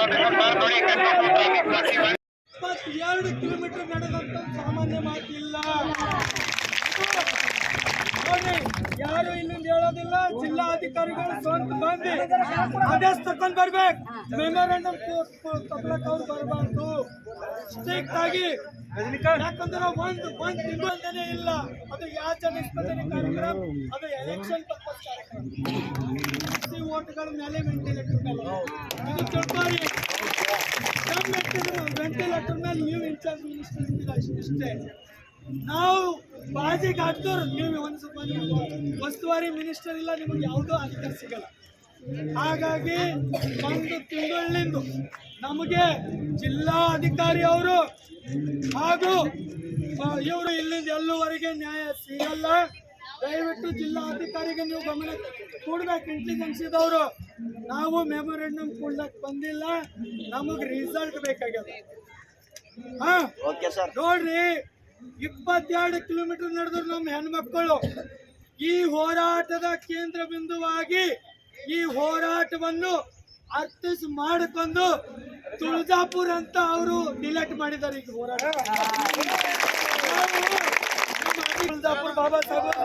22 kilometre ನಡೆದಂತ ಸಾಮಾನ್ಯ ಮಾತಿಲ್ಲ. ನೋಡಿ, ಯಾರು ಇಲ್ಲಿಂದ ಹೇಳೋದಿಲ್ಲ. ಜಿಲ್ಲಾಧಿಕಾರಿಗಳು ಸ್ವಂತ ಬಂದು ಆದೇಶ ತಕೊಂಡ್ ಬರ್ಬೇಕು. ಮೆಮೊರಾಂಡಮ್ ತಗೊಳಕ್ ಅವ್ರು ಬರಬಾರ್ದು. ಸ್ಟ್ರಿಕ್ಟ್ ಆಗಿ, ಯಾಕಂದ್ರೆ ಒಂದು ತಿಂಗಳೇ ಇಲ್ಲ. ಅದು ಯಾಚನೆ ನಿಷ್ಪತ್ತನೆ ಕಾರ್ಯಕ್ರಮ, ಅದು ಎಲೆಕ್ಷನ್ ಪರ್ಪಸ್ ಕಾರ್ಯಕ್ರಮ. ಓಟ್ಗಳ ಮೇಲೆ ವೆಂಟಿಲೇಟರ್ ಮೇಲೆ ಇದು ತಿಳ್ಕೊಳ್ಳಿ. ವೆಂಟಿಲೇಟರ್ ಮೇಲೆ ನೀವು ಇನ್ಚಾರ್ಜ್ ಮಿನಿಸ್ಟರ್ ಇದ್ದೀರಾ, ಇಷ್ಟೇ. ನಾವು ಬಾಜಿಗೆ ಹಾಕ್ತವ್ರು, ನೀವು ಉಸ್ತುವಾರಿ ಮಿನಿಸ್ಟರ್ ಇಲ್ಲ, ನಿಮಗೆ ಯಾವುದೋ ಅಧಿಕಾರ ಸಿಗಲ್ಲ. ಹಾಗಾಗಿ ಒಂದು ತಿಂಗಳಿಂದ ನಮಗೆ ಜಿಲ್ಲಾ ಅಧಿಕಾರಿ ಅವರು ಹಾಗೂ ಇವರು ಇಲ್ಲಿಂದ ಎಲ್ಲುವರೆಗೆ ನ್ಯಾಯ ಸಿಗಲ್ಲ. ದಯವಿಟ್ಟು ಜಿಲ್ಲಾ ಅಧಿಕಾರಿಗೆ ನೀವು ಗಮನ ಕೊಡ್ಬೇಕು. ಇಂಟೆಲಿಜೆನ್ಸ್ ಇದ್ದವರು ನಾವು ಮೆಮೊರಾಂಡಮ್ ಕೊಡ್ಲಕ್ ಬಂದಿಲ್ಲ, ನಮಗ್ ರಿಸಲ್ಟ್ ಬೇಕಾಗ್ಯದ. ನೋಡ್ರಿ, 22 ಕಿಲೋಮೀಟರ್ ನಡೆದ್ರು ನಮ್ಮ ಹೆಣ್ಮಕ್ಕಳು ಈ ಹೋರಾಟದ ಕೇಂದ್ರ ಬಿಂದುವಾಗಿ ಈ ಹೋರಾಟವನ್ನು ಅರ್ಥಿಸಿ ಮಾಡಿಕೊಂಡು ತುಳಜಾಪುರ ಅಂತ ಅವರು ಡಿಲೆಕ್ಟ್ ಮಾಡಿದ್ದಾರೆ. ಈಗ ಹೋರಾಟ ತುಳಜಾಪುರ ಬಾಬಾ ಸಾಹೇಬ್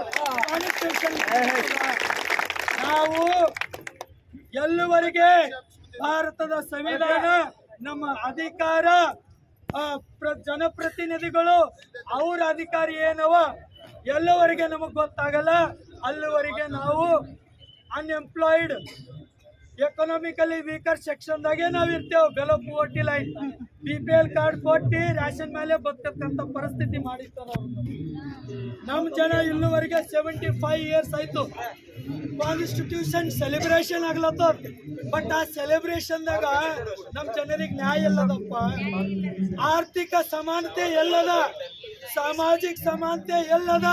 ನಾವು ಎಲ್ಲುವರೆಗೆ ಭಾರತದ ಸಂವಿಧಾನ, ನಮ್ಮ ಅಧಿಕಾರ, ಜನಪ್ರತಿನಿಧಿಗಳು ಅವ್ರ ಅಧಿಕಾರಿ ಏನವ ಎಲ್ಲವರೆಗೆ ನಮಗ್ ಗೊತ್ತಾಗಲ್ಲ. ಅಲ್ಲಿವರೆಗೆ ನಾವು ಅನ್ಎಂಪ್ಲಾಯ್ಡ್, ಎಕನಾಮಿಕಲಿ ವೀಕರ್ ಸೆಕ್ಷನ್ ದಾಗೆ ನಾವ್ ಇರ್ತೇವೆ. Below poverty line, BPL card ಕೊಟ್ಟು ರೇಷನ್ ಮೇಲೆ ಬದುಕಂತ ಪರಿಸ್ಥಿತಿ ಮಾಡಿರ್ತಾರ. ನಮ್ ಜನ ಇಲ್ಲಿವರೆಗೆ 75 ಇಯರ್ಸ್ ಆಯ್ತು. ಕಾನ್ಸ್ಟಿಟ್ಯೂಷನ್ ಸೆಲೆಬ್ರೇಷನ್ ಆಗ್ಲತ್ತ, ಬಟ್ ಆ ಸೆಲೆಬ್ರೇಷನ್ ದಾಗ ನಮ್ ಜನರಿಗೆ ನ್ಯಾಯ ಎಲ್ಲದಪ್ಪ. ಆರ್ಥಿಕ ಸಮಾನತೆ ಎಲ್ಲದ, ಸಾಮಾಜಿಕ ಸಮಾನತೆ ಎಲ್ಲದ,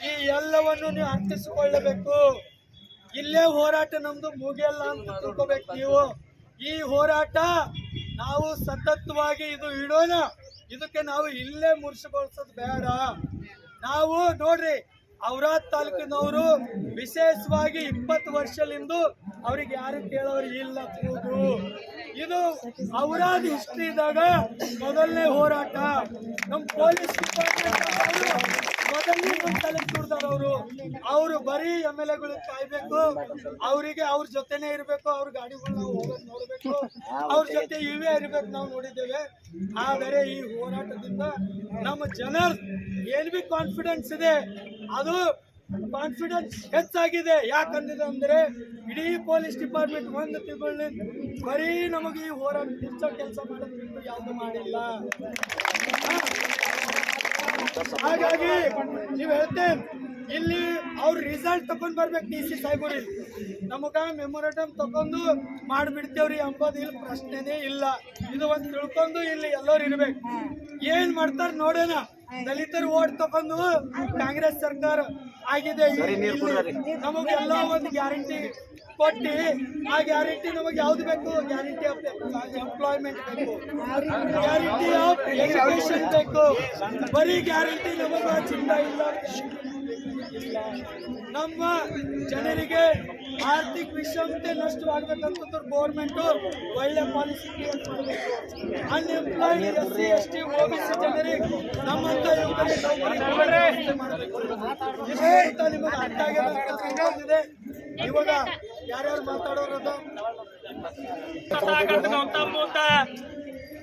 ಈ ಎಲ್ಲವನ್ನು ನೀವು ಅರ್ಥಿಸಿಕೊಳ್ಳಬೇಕು. ಇಲ್ಲೇ ಹೋರಾಟ ನಮ್ದು ಮುಗಿಯಲ್ಲ ಅಂತ ತಿಳ್ಕೋಬೇಕು ನೀವು. ಈ ಹೋರಾಟ ನಾವು ಸತತವಾಗಿ ಇದು ಇಡೋಣ. ಇದಕ್ಕೆ ನಾವು ಇಲ್ಲೇ ಮುರ್ಸಿಗೊಳಿಸೋದು ಬೇಡ. ನಾವು ನೋಡ್ರಿ, ಔರಾದ್ ತಾಲೂಕಿನವರು ವಿಶೇಷವಾಗಿ 20 ವರ್ಷದಿಂದ ಅವ್ರಿಗೆ ಯಾರು ಕೇಳೋರು ಇಲ್ಲ. ಇದು ಔರಾದ್ ಹಿಸ್ಟ್ರಿದಾಗ ಮೊದಲನೇ ಹೋರಾಟ. ನಮ್ಮ ಪೊಲೀಸ್ ಡಿಪಾರ್ಟ್ಮೆಂಟ್ ಮೊದಲನೇ ನಮ್ಮ ತಲೆ ತುಡ್ದವ್ರು. ಅವರು ಬರೀ MLA ಕಾಯ್ಬೇಕು, ಅವರಿಗೆ ಅವ್ರ ಜೊತೆನೆ ಇರ್ಬೇಕು, ಅವ್ರ ಗಾಡಿಗಳು ನಾವು ಹೋಗೋದು ನೋಡ್ಬೇಕು, ಅವ್ರ ಜೊತೆ ಇವೇ ಇರ್ಬೇಕು, ನಾವು ನೋಡಿದ್ದೇವೆ. ಆದರೆ ಈ ಹೋರಾಟದಿಂದ ನಮ್ಮ ಜನರ ಏನ್ ಬಿ ಕಾನ್ಫಿಡೆನ್ಸ್ ಇದೆ, ಅದು ಕಾನ್ಫಿಡೆನ್ಸ್ ಹೆಚ್ಚಾಗಿದೆ. ಯಾಕಂದಿದೆ ಅಂದ್ರೆ ಇಡೀ ಪೊಲೀಸ್ ಡಿಪಾರ್ಟ್ಮೆಂಟ್ ಒಂದು ತಿಂಗಳು ಬರೀ ನಮಗೆ ಈ ಹೋರಾಟ ಕೆಲಸ ಮಾಡೋದು ಬಿಟ್ಟು ಯಾವುದು ಮಾಡಿಲ್ಲ. ಹಾಗಾಗಿ ನೀವು ಹೇಳ್ತೇವೆ, ಇಲ್ಲಿ ಅವ್ರ ರಿಸಲ್ಟ್ ತಕೊಂಡ್ ಬರ್ಬೇಕು. DC ಸಾಹೇಬರು ನಮಗ ಮೆಮೊರಾಂಡಮ್ ತಕೊಂಡು ಮಾಡಿಬಿಡ್ತೇವ್ರಿ ಅಂಬೋದು ಇಲ್ಲಿ ಪ್ರಶ್ನೆನೇ ಇಲ್ಲ. ಇದು ಒಂದು ತಿಳ್ಕೊಂಡು ಇಲ್ಲಿ ಎಲ್ಲರೂ ಇರ್ಬೇಕು. ಏನ್ ಮಾಡ್ತಾರ ನೋಡೋಣ. ದಲಿತರು ಓಟ್ ತಕೊಂಡು ಕಾಂಗ್ರೆಸ್ ಸರ್ಕಾರ ಆಗಿದೆ. ನಮಗೆಲ್ಲ ಒಂದು ಗ್ಯಾರಂಟಿ ಕೊಟ್ಟು, ಆ ಗ್ಯಾರಂಟಿ ನಮಗೆ ಯಾವ್ದು ಬೇಕು? ಗ್ಯಾರಂಟಿ ಆಫ್ ಎಂಪ್ಲಾಯ್ಮೆಂಟ್ ಬೇಕು, ಗ್ಯಾರಂಟಿ ಆಫ್ ಎಜುಕೇಶನ್ ಬೇಕು. ಬರೀ ಗ್ಯಾರಂಟಿ ನಮಗ ಚಿಂತ ಇಲ್ಲ. ನಮ್ಮ ಜನರಿಗೆ ಆರ್ಥಿಕ ವಿಷಮತೆ ನಷ್ಟವಾಗಬೇಕಂತಂದ್ರೆ ಗೌರ್ಮೆಂಟ್ ಒಳ್ಳೆ ಪಾಲಿಸಿ ಕ್ರಿಯೇಟ್ ಮಾಡಬೇಕು. ಅನ್ಎಂಪ್ಲಾಯ್ಡ್ SC ST OBC ಜನರಿಗೆ ನಮ್ಮಂತ ಮಾಡಬೇಕು. ನಿಮಗೆ ಅರ್ಥ ಆಗಿದೆ. ಇವಾಗ ಯಾರ್ಯಾರು ಮಾತಾಡೋರದ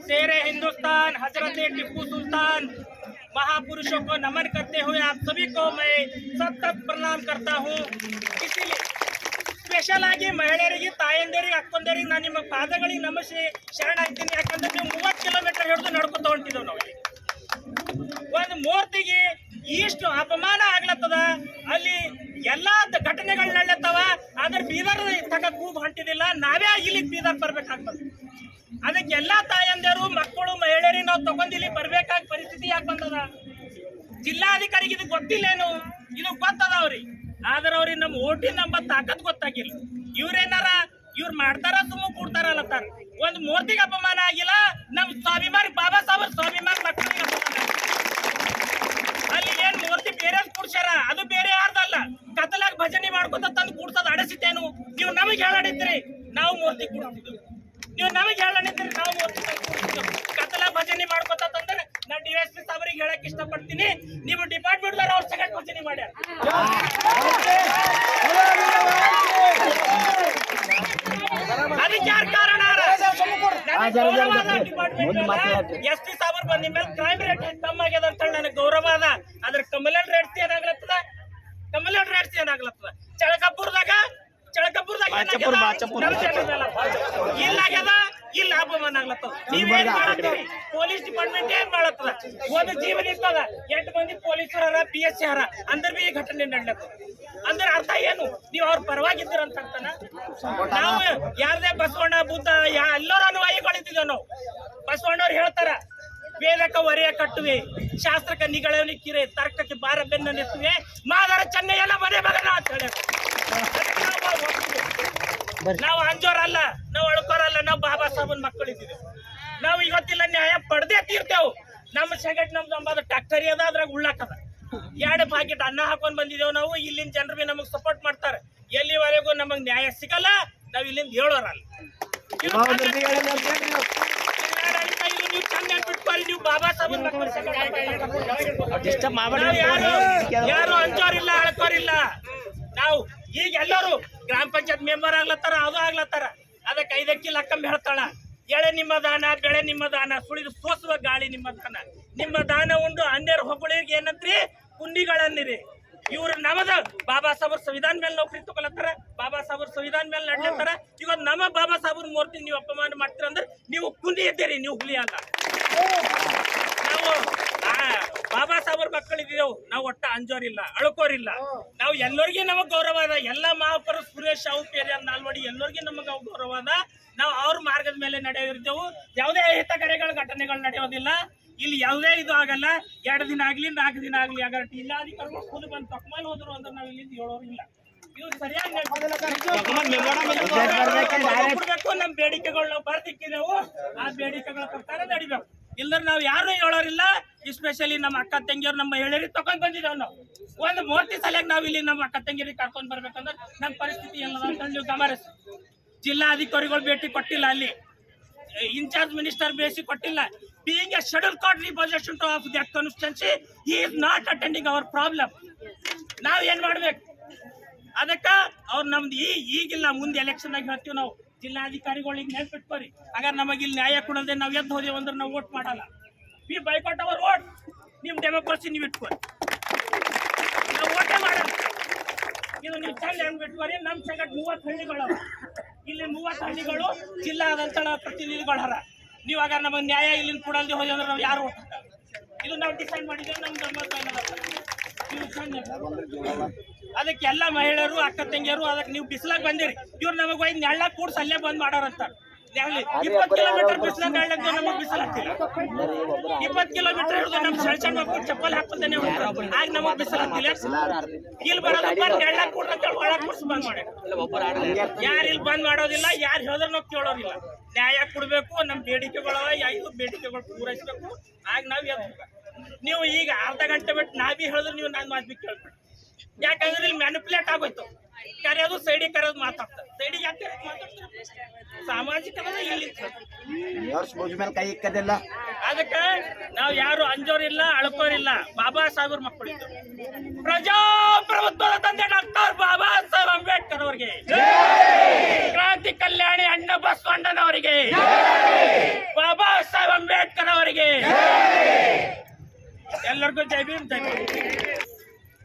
शेरे हिंदुस्तान हजरत टिप्पू सुल्तान महापुरुषों को नमन करते हुए आप सभी को मैं सतत प्रणाम करता हूँ. इसीलिए ಸ್ಪೆಷಲ್ ಆಗಿ ಮಹಿಳೆಯರಿಗೆ, ತಾಯಂದಿರಿಗೆ, ಅಕ್ಕಂದರಿಗೆ ನಾನು ನಿಮ್ಮ ಪಾದಗಳಿಗೆ ನಮಿಸಿ ಶರಣಾಗ್ತೀನಿ. ಯಾಕಂದ್ರೆ ನೀವು 30 ಕಿಲೋಮೀಟರ್ ಹಿಡಿದು ನಡ್ಕೊತ ಹೊಂಟಿದ್ದೇವೆ. ನಾವು ಒಂದು ಮೂರ್ತಿಗೆ ಇಷ್ಟು ಅಪಮಾನ ಆಗ್ಲತ್ತದ. ಅಲ್ಲಿ ಎಲ್ಲಾ ಘಟನೆಗಳು ನಡೆಯತ್ತವ. ಆದ್ರೆ ಬೀದರ್ ತಕ ಕೂಗ್ ಹೊಂಟಿದಿಲ್ಲ. ನಾವೇ ಇಲ್ಲಿ ಬೀದರ್ ಬರ್ಬೇಕಾಗ್ತದೆ. ಅದಕ್ಕೆ ಎಲ್ಲಾ ತಾಯಂದಿರು, ಮಕ್ಕಳು, ಮಹಿಳೆಯರಿಗೆ ನಾವು ತಗೊಂಡಿಲ್ಲಿ ಬರ್ಬೇಕಾದ ಪರಿಸ್ಥಿತಿ ಯಾಕೆ ಬಂದದ? ಜಿಲ್ಲಾಧಿಕಾರಿಗೆ ಇದು ಗೊತ್ತಿಲ್ಲೇನು? ಇದು ಗೊತ್ತದ ಅವ್ರಿಗೆ. ಆದ್ರೆ ಅವ್ರಿಗೆ ನಮ್ಮ ಓಟಿನ ನಮ್ಮ ತಾಕತ್ ಗೊತ್ತಾಗಿಲ್ಲ. ಇವ್ರೇನಾರ ಇವ್ರು ಮಾಡ್ತಾರ, ಸುಮ್ಮ ಕೊಡ್ತಾರಲ್ಲತ್ತಾರ. ಒಂದು ಮೂರ್ತಿಗೆ ಅಪಮಾನ ಆಗಿಲ್ಲ. ನಮ್ ಸ್ವಾಭಿಮಾನಿ ಬಾಬಾ ಸಾಹೇಬ್ ಸ್ವಾಭಿಮಾನಿ ಮಕ್ಕಳಿಗೆ ಅಪಮಾನ. ಅಲ್ಲಿ ಏನ್ ಮೂರ್ತಿ ಬೇರೆ ಕೂಡ್ಸ್ಯಾರ, ಅದು ಬೇರೆ ಯಾರ್ದಲ್ಲ. ಕತ್ತಲಾಗ ಭಜನೆ ಮಾಡ್ಕೊತ ತಂದು ಕೂಡ್ಸೋದು ಅಡಸಿತೇನು? ನೀವು ನಮಗೆ ಹೇಳಾಡಿದ್ರಿ, ನಾವು ಮೂರ್ತಿ ಕೂಡ್ತಿದ್ವಿ. ನೀವು ನಮಗೆ ಹೇಳಣಿದ್ರೆ ನಾವು ಕತ್ತಲ ಭಜನೆ ಮಾಡ್ಕೊತಂದ್ರೆ ನಾ DSP ಸಾಬ್ರಿಗೆ ಹೇಳಕ್ ಇಷ್ಟಪಡ್ತೀನಿ. ನೀವು ಡಿಪಾರ್ಟ್ಮೆಂಟ್ ಅವ್ರ ಸೆಕೆಂಡ್ ಭಜನೆ ಮಾಡ್ಯಾರ. ಅದಕ್ಕೆ ಯಾರು ಕಾರಣ? SP ಸಾಬ್ರು ಬಂದ ಮೇಲೆ ಕ್ರೈಮ್ ರೇಟ್ ಕಮ್ಮಿ ಆಗ್ಯದ ಅಂತ ಹೇಳಿ ನನಗೆ ಗೌರವ ಅದ. ಅದ್ರ ಕಮಲನ್ ರೇಟ್ ಏನಾಗ್ಲತ್ತದ? ಕಮಲನ್ ರೇಟ್ ಏನಾಗ್ಲತ್ತದ? ಚಳಕಪುರದಾಗ ಇಲ್ಲಾಗ್ಯದ, ಇಲ್ಲ ಅಪಮಾನ ಆಗ್ಲತ್ತದ. ನೀವೇನ್ ಮಾಡತ್ತೀರಿ? ಪೊಲೀಸ್ ಡಿಪಾರ್ಟ್ಮೆಂಟ್ ಏನ್ ಮಾಡತ್ತದ? ಒಂದು ಜೀವನ ಇರ್ತದ, 8 ಮಂದಿ ಪೊಲೀಸರ PSC ಹರ ಅಂದ್ರೆ ಬಿ ಘಟನೆ ನಡ್ಲತ್ತದ. ಅಂದ್ರೆ ಅರ್ಥ ಏನು? ನೀವು ಅವ್ರ ಪರವಾಗಿದ್ದೀರ ಅಂತ ಅರ್ಥನ? ನಾವು ಯಾರದೇ ಬಸವಣ್ಣ ಬುದ್ಧ ಎಲ್ಲರೂ ಅನುಯಾಯಿಗಳಿದ್ದೀವಿ ನಾವು. ಬಸವಣ್ಣವ್ರು ಹೇಳ್ತಾರ, ವೇದಕ ಹೊರೆಯ ಕಟ್ಟುವೆ, ಶಾಸ್ತ್ರಕ್ಕೆ ನಿಗಳವನಿ ಕಿರೆ, ತರ್ಕಕ್ಕೆ ಬಾರ ಬೆನ್ನ ನೆತ್ತುವೆ, ಮಾದರ ಚೆನ್ನೈಯೆಲ್ಲ ಮನೆ ಮಗನ ಅಂತ ಹೇಳಿ. ನಾವು ಅಂಜೋರಲ್ಲ, ನಾವು ಅಳ್ಕೋರಲ್ಲ, ನಾವು ಬಾಬಾ ಸಾಹೇಬನ್ ಮಕ್ಕಳಿದ್ದೀವಿ. ನಾವು ಇವತ್ತಿಲ್ಲ ನ್ಯಾಯ ಪಡೆದೇ ತೀರ್ತೇವು. ನಮ್ಮ ಸೆಕೆಂಡ್ ನಮ್ದು ಅಂಬಾದ ಟ್ಯಾಕ್ಟರಿ ಅದ, ಅದ್ರಾಗ ಉಳ್ಳಾಕದ 2 ಪಾಕೆಟ್ ಅನ್ನ ಹಾಕೊಂಡ್ ಬಂದಿದ್ದೇವು ನಾವು. ಇಲ್ಲಿನ ಜನರು ಬಿ ನಮಗ್ ಸಪೋರ್ಟ್ ಮಾಡ್ತಾರೆ. ಎಲ್ಲಿವರೆಗೂ ನಮಗ್ ನ್ಯಾಯ ಸಿಗಲ್ಲ, ನಾವ್ ಇಲ್ಲಿಂದ ಹೇಳೋರಲ್ಲ. ನೀವು ಚಂದ ಬಿಟ್ಕೊರಿ, ನೀವು ಬಾಬಾ ಸಾಹೇಬನ್ ಮಕ್ಕಳು. ಯಾರು ಅಂಜೋರಿಲ್ಲ, ಅಳ್ಕೋರಿಲ್ಲ. ನಾವು ಈಗ ಎಲ್ಲರೂ ಗ್ರಾಮ ಪಂಚಾಯತ್ ಮೆಂಬರ್ ಆಗ್ಲತ್ತಾರ, ಅದು ಆಗ್ಲತ್ತಾರ. ಅದಕ್ಕೆ 5 ಅಕ್ಕಿ ಲಕ್ಕಂಬ ಹೇಳ್ತಾಳ, ಎಳೆ ನಿಮ್ಮ ದಾನ, ಬೆಳೆ ನಿಮ್ಮ ದಾನ, ಸುಳಿದು ಸೋಸುವ ಗಾಳಿ ನಿಮ್ಮ ದಾನ. ನಿಮ್ಮ ದಾನ ಉಂಡು ಅನ್ಯರ ಹೊಗಳಿಗೆ ಏನಂತ್ರಿ? ಪುಂಡಿಗಳನ್ನಿರಿ. ಇವ್ರು ನಮದ ಬಾಬಾ ಸಾಹೇಬ್ರ ಸಂವಿಧಾನ ಮೇಲೆ ನೌಕರಿ ತಗೊಳತ್ತಾರ, ಬಾಬಾ ಸಾಹೇಬ್ರ ಸಂವಿಧಾನ ಮೇಲೆ ನಡ್ಲತ್ತಾರ. ಇವತ್ತು ನಮ್ಮ ಬಾಬಾ ಸಾಹೇಬ್ರ ಮೂರ್ತಿ ನೀವು ಅಪಮಾನ ಮಾಡ್ತೀರ ಅಂದ್ರೆ ನೀವು ಕುಂಡಿ ಇದ್ದೀರಿ, ನೀವು ಹುಲಿ ಅಲ್ಲ. ನಾವು ಬಾಬಾ ಸಾಹೇಬ್ರ ಮಕ್ಕಳಿದ್ದೀವಿ. ನಾವು ಒಟ್ಟ ಅಂಜೋರಿಲ್ಲ, ಅಳ್ಕೋರಿಲ್ಲ. ನಾವು ಎಲ್ಲರಿಗೂ ನಮಗ್ ಗೌರವ ಅದ. ಎಲ್ಲ ಮಹಾಪುರ ಸುರೇಶ್ ಅವು ಪೇರಿಯ ನಾಲ್ವಡಿ ಎಲ್ಲರಿಗೂ ನಮಗ ಗೌರವ ಅದ. ನಾವು ಅವ್ರ ಮಾರ್ಗದ ಮೇಲೆ ನಡೆಯೋರಿದ್ದೆವು. ಯಾವುದೇ ಹಿತ ಘಟನೆಗಳು ನಡೆಯೋದಿಲ್ಲ. ಇಲ್ಲಿ ಯಾವುದೇ ಇದು ಆಗಲ್ಲ. 2 ದಿನ ಆಗ್ಲಿ, 4 ದಿನ ಆಗ್ಲಿ ಆಗಲ್ಲ. ಜಿಲ್ಲಾಧಿಕಾರಿಗಳು ಖುದ್ದು ಬಂದು ತಕ್ಮಲ್ ಹೋದ್ರು ಅಂದ್ರೆ ನಾವು ಇಲ್ಲಿಂದ ಹೇಳೋರಿಲ್ಲ. ಇದು ಸರಿಯಾಗಿ ಕೊಡ್ಬೇಕು. ನಮ್ಮ ಬೇಡಿಕೆಗಳು ನಾವು ಬರ್ದಿಕ್ಕಿದೆವು, ಆ ಬೇಡಿಕೆಗಳ ಪ್ರಕಾರ ನಡಿಬೇಕು. ಇಲ್ದ್ರೆ ನಾವು ಯಾರು ಹೇಳೋರಿಲ್ಲ. ಎಸ್ಪೆಷಲಿ ನಮ್ಮ ಅಕ್ಕ ತಂಗಿಯವ್ರು ನಮ್ಮ ಹೇಳಿರಿ ತಕೊಂಡ್ ಬಂದಿದ್ದೇವೆ. ನಾವು ಒಂದು ಮೂರ್ತಿ ಸಲಕ್ಕೆ ನಾವು ಇಲ್ಲಿ ನಮ್ಮ ಅಕ್ಕ ತಂಗಿಯರಿಗೆ ಕರ್ಕೊಂಡ್ ಬರ್ಬೇಕಂದ್ರೆ ನಮ್ಮ ಪರಿಸ್ಥಿತಿ ಎಲ್ಲ ಅಂತ ನೀವು ಗಮನಿಸಿ. ಜಿಲ್ಲಾಧಿಕಾರಿಗಳು ಭೇಟಿ ಕೊಟ್ಟಿಲ್ಲ, ಅಲ್ಲಿ ಇನ್ಚಾರ್ಜ್ ಮಿನಿಸ್ಟರ್ ಭೇಟಿ ಕೊಟ್ಟಿಲ್ಲ. Being a scheduled court representant of that constituency, he is not attending our problem. ನಾವು ಏನ್ ಮಾಡ್ಬೇಕು? ಅದಕ್ಕ ಅವ್ರು ನಮ್ದು ಈಗಿಲ್ಲ, ಮುಂದೆ ಎಲೆಕ್ಷನ್ ಆಗಿ ಹೇಳ್ತೀವಿ ನಾವು. ಜಿಲ್ಲಾಧಿಕಾರಿಗಳಿಗೆ ನೆನ್ಪಿಟ್ಕೋರಿ. ಹಾಗಾದ್ರೆ ನಮಗೆ ಇಲ್ಲಿ ನ್ಯಾಯ ಕೊಡೋದೇ ನಾವು ಎದ್ದು ಹೋದೇವು ಅಂದ್ರೆ ನಾವು ವೋಟ್ ಮಾಡಲ್ಲ. We boycott our vote. ನಿಮ್ ಡೆಮೋಕ್ರಸಿ ನೀವು ಇಟ್ಕೋರಿ, ನಾವು ವೋಟೇ ಮಾಡಲ್ಲ. ಇದು ನೀವು ಚಂದ ಹೆಂಗ್ ಬಿಟ್ಕೋರಿ. ನಮ್ಮ ಸೆಕೆಂಡ್ 30 ಹಳ್ಳಿಗಳು, ಇಲ್ಲಿ 30 ಹಳ್ಳಿಗಳು ಜಿಲ್ಲಾದಂತ ಪ್ರತಿನಿಧಿಗಳು ಹರ. ನೀವು ಆಗ ನಮಗೆ ನ್ಯಾಯ ಇಲ್ಲಿಂದ ಕೊಡಲ್ದೆ ಹೋಗಿ ಅಂದ್ರೆ ನಾವು ಯಾರು ವೋಟ್ ಹಾಕಲ್ಲ. ಇದು ನಾವು ಡಿಸೈಡ್ ಮಾಡಿದ್ದೇವೆ. ನಮ್ಮ ಅದಕ್ಕೆ ಎಲ್ಲ ಮಹಿಳೆಯರು, ಅಕ್ಕ ತಂಗಿಯರು ಅದಕ್ಕೆ ನೀವು ಬಿಸಿಲಾಗ ಬಂದಿರಿ. ಇವ್ರು ನಮಗೆ ಹೋಗಿ ನೆಳ್ಳ ಕೂಡ್ಸ್ ಅಲ್ಲೇ ಬಂದ್ ಮಾಡಾರಂತ. 20 ಕಿಲೋಮೀಟರ್ ಬಿಸಿಲಾಗ ನೆಳ್ಳಕ್ಕೆ ನಮಗೆ ಬಿಸಿಲಾಗ್ತಿಲ್ಲ. 20 ಕಿಲೋಮೀಟರ್ ಹಿಡಿದು ನಮ್ಮ ಸಣ್ಣ ಮಕ್ಕಳು ಚಪ್ಪಲ್ ಹಾಕ್ತಾನೆ ಆಗ ನಮಗ್ ಬಿಸಿಲಾಗ್ತಿಲ್ಲ. ಇಲ್ಲಿ ಬರೋದಪ್ಪ ನೆಳ್ಳ ಕೂಡ್ರ ಅಂತ ಒಳಗ್ ಕೂಡ್ಸ್ ಬಂದ್ ಮಾಡಿ. ಯಾರು ಇಲ್ಲಿ ಬಂದ್ ಮಾಡೋದಿಲ್ಲ, ಯಾರು ಹೇಳಿದ್ರೆ ನಾವು ಕೇಳೋದಿಲ್ಲ. ನ್ಯಾಯ ಕೊಡ್ಬೇಕು. ನಮ್ಮ ಬೇಡಿಕೆಗಳು 5 ಬೇಡಿಕೆಗಳು ಪೂರೈಸ್ಬೇಕು. ಆಗ ನಾವ್ ಎದ್ಬೇಕು. ನೀವು ಈಗ ಅರ್ಧ ಗಂಟೆ ಬಿಟ್ಟು ನಾವೇ ಹೇಳಿದ್ರೆ ನೀವು ನಾನು ಮಾತು ಕೇಳ್ಬೇಕು. ಯಾಕಂದ್ರೆ ಇಲ್ಲಿ ಮ್ಯಾನಿಪುಲೇಟ್ ಆಗೋಯ್ತು. ಕರೆಯೋದು ಸೈಡಿಗೆ ಕರೆಯೋದು ಮಾತಾಡ್ತಾರೆ. ಸೈಡಿಗೆ ಯಾಕೆ ಮಾತಾಡ್ತಾರೆ? ಸಾಮಾಜಿಕ ಇಲ್ಲಿ ಕೈ ಇಕ್ಕದಿಲ್ಲ. ಅದಕ್ಕೆ ನಾವು ಯಾರು ಅಂಜೋರಿಲ್ಲ, ಅಳ್ಕೋರಿಲ್ಲ. ಬಾಬಾ ಸಾಹೇಬ್ರ ಮಕ್ಕಳು. ಪ್ರಜಾಪ್ರಭುತ್ವದ ತಂದೆ ಡಾಕ್ಟರ್ ಬಾಬಾ ಸಾಹೇಬ್ ಅಂಬೇಡ್ಕರ್ ಅವರಿಗೆ, ಕ್ರಾಂತಿ ಕಲ್ಯಾಣಿ ಅಣ್ಣ ಬಸವಣ್ಣನವರಿಗೆ, ಬಾಬಾ ಸಾಹೇಬ್ ಅಂಬೇಡ್ಕರ್ ಅವರಿಗೆ ಎಲ್ಲರಿಗೂ ಜೈ ಭೀಮ್, ಜೈ ಭೀಮ್.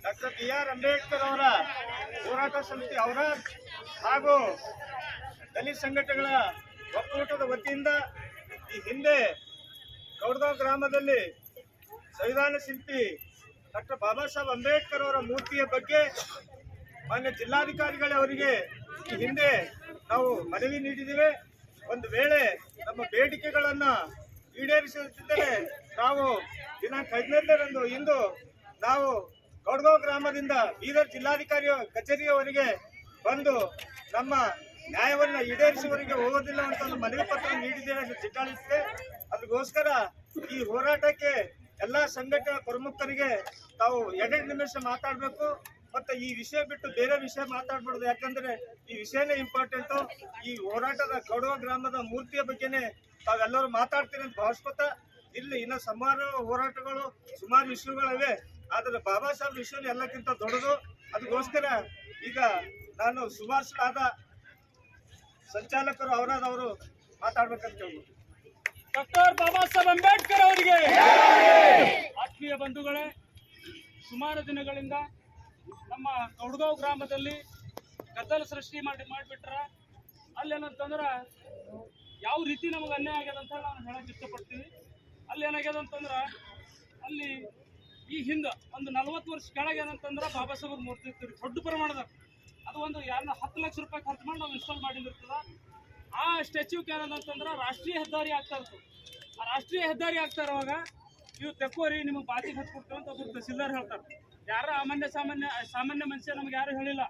ಡಾಕ್ಟರ್ BR ಅಂಬೇಡ್ಕರ್ ಅವರ ಹೋರಾಟ ಸಮಿತಿ ಅವರ ಹಾಗೂ ದಲಿತ ಸಂಘಟನೆಗಳ ಒಕ್ಕೂಟದ ವತಿಯಿಂದ ಈ ಹಿಂದೆ ಗೌಡಗಾಂವ್ ಗ್ರಾಮದಲ್ಲಿ ಸಂವಿಧಾನ ಶಿಲ್ಪಿ ಡಾಕ್ಟರ್ ಬಾಬಾ ಸಾಹೇಬ್ ಅಂಬೇಡ್ಕರ್ ಅವರ ಮೂರ್ತಿಯ ಬಗ್ಗೆ ಮಾನ್ಯ ಜಿಲ್ಲಾಧಿಕಾರಿಗಳವರಿಗೆ ಈ ಹಿಂದೆ ನಾವು ಮನವಿ ನೀಡಿದ್ದೇವೆ. ಒಂದು ವೇಳೆ ನಮ್ಮ ಬೇಡಿಕೆಗಳನ್ನು ಈಡೇರಿಸುತ್ತಿದ್ದರೆ ನಾವು ದಿನಾಂಕ 15ರಂದು ಇಂದು ನಾವು ಗೌಡಗಾಂವ್ ಗ್ರಾಮದಿಂದ ಬೀದರ್ ಜಿಲ್ಲಾಧಿಕಾರಿ ಕಚೇರಿಯವರೆಗೆ ಬಂದು ನಮ್ಮ ನ್ಯಾಯವನ್ನು ಈಡೇರಿಸುವವರೆಗೆ ಹೋಗೋದಿಲ್ಲ ಅಂತ ಒಂದು ಮನವಿ ಪತ್ರ ನೀಡಿದ್ದೇವೆ ಎಂದು ಜಿಲ್ಲಾಡಳಿತಕ್ಕೆ. ಅದಕ್ಕೋಸ್ಕರ ಈ ಹೋರಾಟಕ್ಕೆ ಎಲ್ಲ ಸಂಘಟನಾ ಪ್ರಮುಖರಿಗೆ ತಾವು 2 ನಿಮಿಷ ಮಾತಾಡಬೇಕು. ಮತ್ತೆ ಈ ವಿಷಯ ಬಿಟ್ಟು ಬೇರೆ ವಿಷಯ ಮಾತಾಡ್ಬಾರ್ದು. ಯಾಕಂದ್ರೆ ಈ ವಿಷಯನೇ ಇಂಪಾರ್ಟೆಂಟ್. ಈ ಹೋರಾಟದ ಕೌಡವ ಗ್ರಾಮದ ಮೂರ್ತಿಯ ಬಗ್ಗೆನೇ ತಾವೆಲ್ಲರೂ ಮಾತಾಡ್ತೀರಿ ಅಂತ ಭಾವಿಸ್ಕೊತ, ಇಲ್ಲಿ ಇನ್ನ ಸುಮಾರು ಹೋರಾಟಗಳು, ಸುಮಾರು ವಿಷಯಗಳಿವೆ. ಆದ್ರೆ ಬಾಬಾ ಸಾಹೇಬ್ ವಿಷಯ ಎಲ್ಲಕ್ಕಿಂತ ದೊಡ್ಡದು. ಅದಕ್ಕೋಸ್ಕರ ಈಗ ನಾನು ಸುಭಾಷರಾದ ಸಂಚಾಲಕರು ಅವರಾದವರು ಮಾತಾಡ್ಬೇಕಂತ ಹೇಳ್ಬೋದು. ಡಾಕ್ಟರ್ ಬಾಬಾ ಸಾಹೇಬ್ ಅಂಬೇಡ್ಕರ್ ಅವರಿಗೆ. ಆತ್ಮೀಯ ಬಂಧುಗಳೇ, ಸುಮಾರು ದಿನಗಳಿಂದ ನಮ್ಮ ಕೌಡಗಾಂವ್ ಗ್ರಾಮದಲ್ಲಿ ಗದ್ದಲ ಸೃಷ್ಟಿ ಮಾಡಿಬಿಟ್ರ. ಅಲ್ಲೇನಂತಂದ್ರೆ ಯಾವ ರೀತಿ ನಮಗೆ ಅನ್ಯಾಯ ಆಗ್ಯದ ಅಂತ ನಾನು ಹೇಳಕ್ ಇಷ್ಟಪಡ್ತೀನಿ. ಅಲ್ಲಿ ಏನಾಗ್ಯದ ಅಂತಂದ್ರೆ, ಅಲ್ಲಿ ಈ ಹಿಂದೆ ಒಂದು 40 ವರ್ಷ ಕೆಳಗೆ ಏನಂತಂದ್ರೆ ಬಾಬಾ ಸಾಹೇಬ್ ಮೂರ್ತಿ ಇರ್ತೀವಿ ದೊಡ್ಡ ಪ್ರಮಾಣದ. ಅದು ಒಂದು 10 ಲಕ್ಷ ರೂಪಾಯಿ ಖರ್ಚು ಮಾಡಿ ನಾವು ಇನ್ಸ್ಟಾಲ್ ಮಾಡಿದಿರ್ತದ. ಆ ಸ್ಟ್ಯಾಚ್ಯೂಕ್ಕೆ ಏನಂತಂದ್ರೆ ರಾಷ್ಟ್ರೀಯ ಹೆದ್ದಾರಿ ಆಗ್ತಾ ಇರ್ತದೆ. ಆ ರಾಷ್ಟ್ರೀಯ ಹೆದ್ದಾರಿ ಆಗ್ತಾ ಇರುವಾಗ ಇವು ತೆಕ್ಕೋರಿ ನಿಮಗೆ ಬಾತಿಗೆ ಹಚ್ಕೊಡ್ತೀವಿ ಅಂತ ಒಬ್ಬರು ತಹಸೀಲ್ದಾರ್ ಹೇಳ್ತಾರೆ. ಯಾರ ಸಾಮಾನ್ಯ ಮನುಷ್ಯ ನಮ್ಗೆ ಯಾರು ಹೇಳಿಲ್ಲ.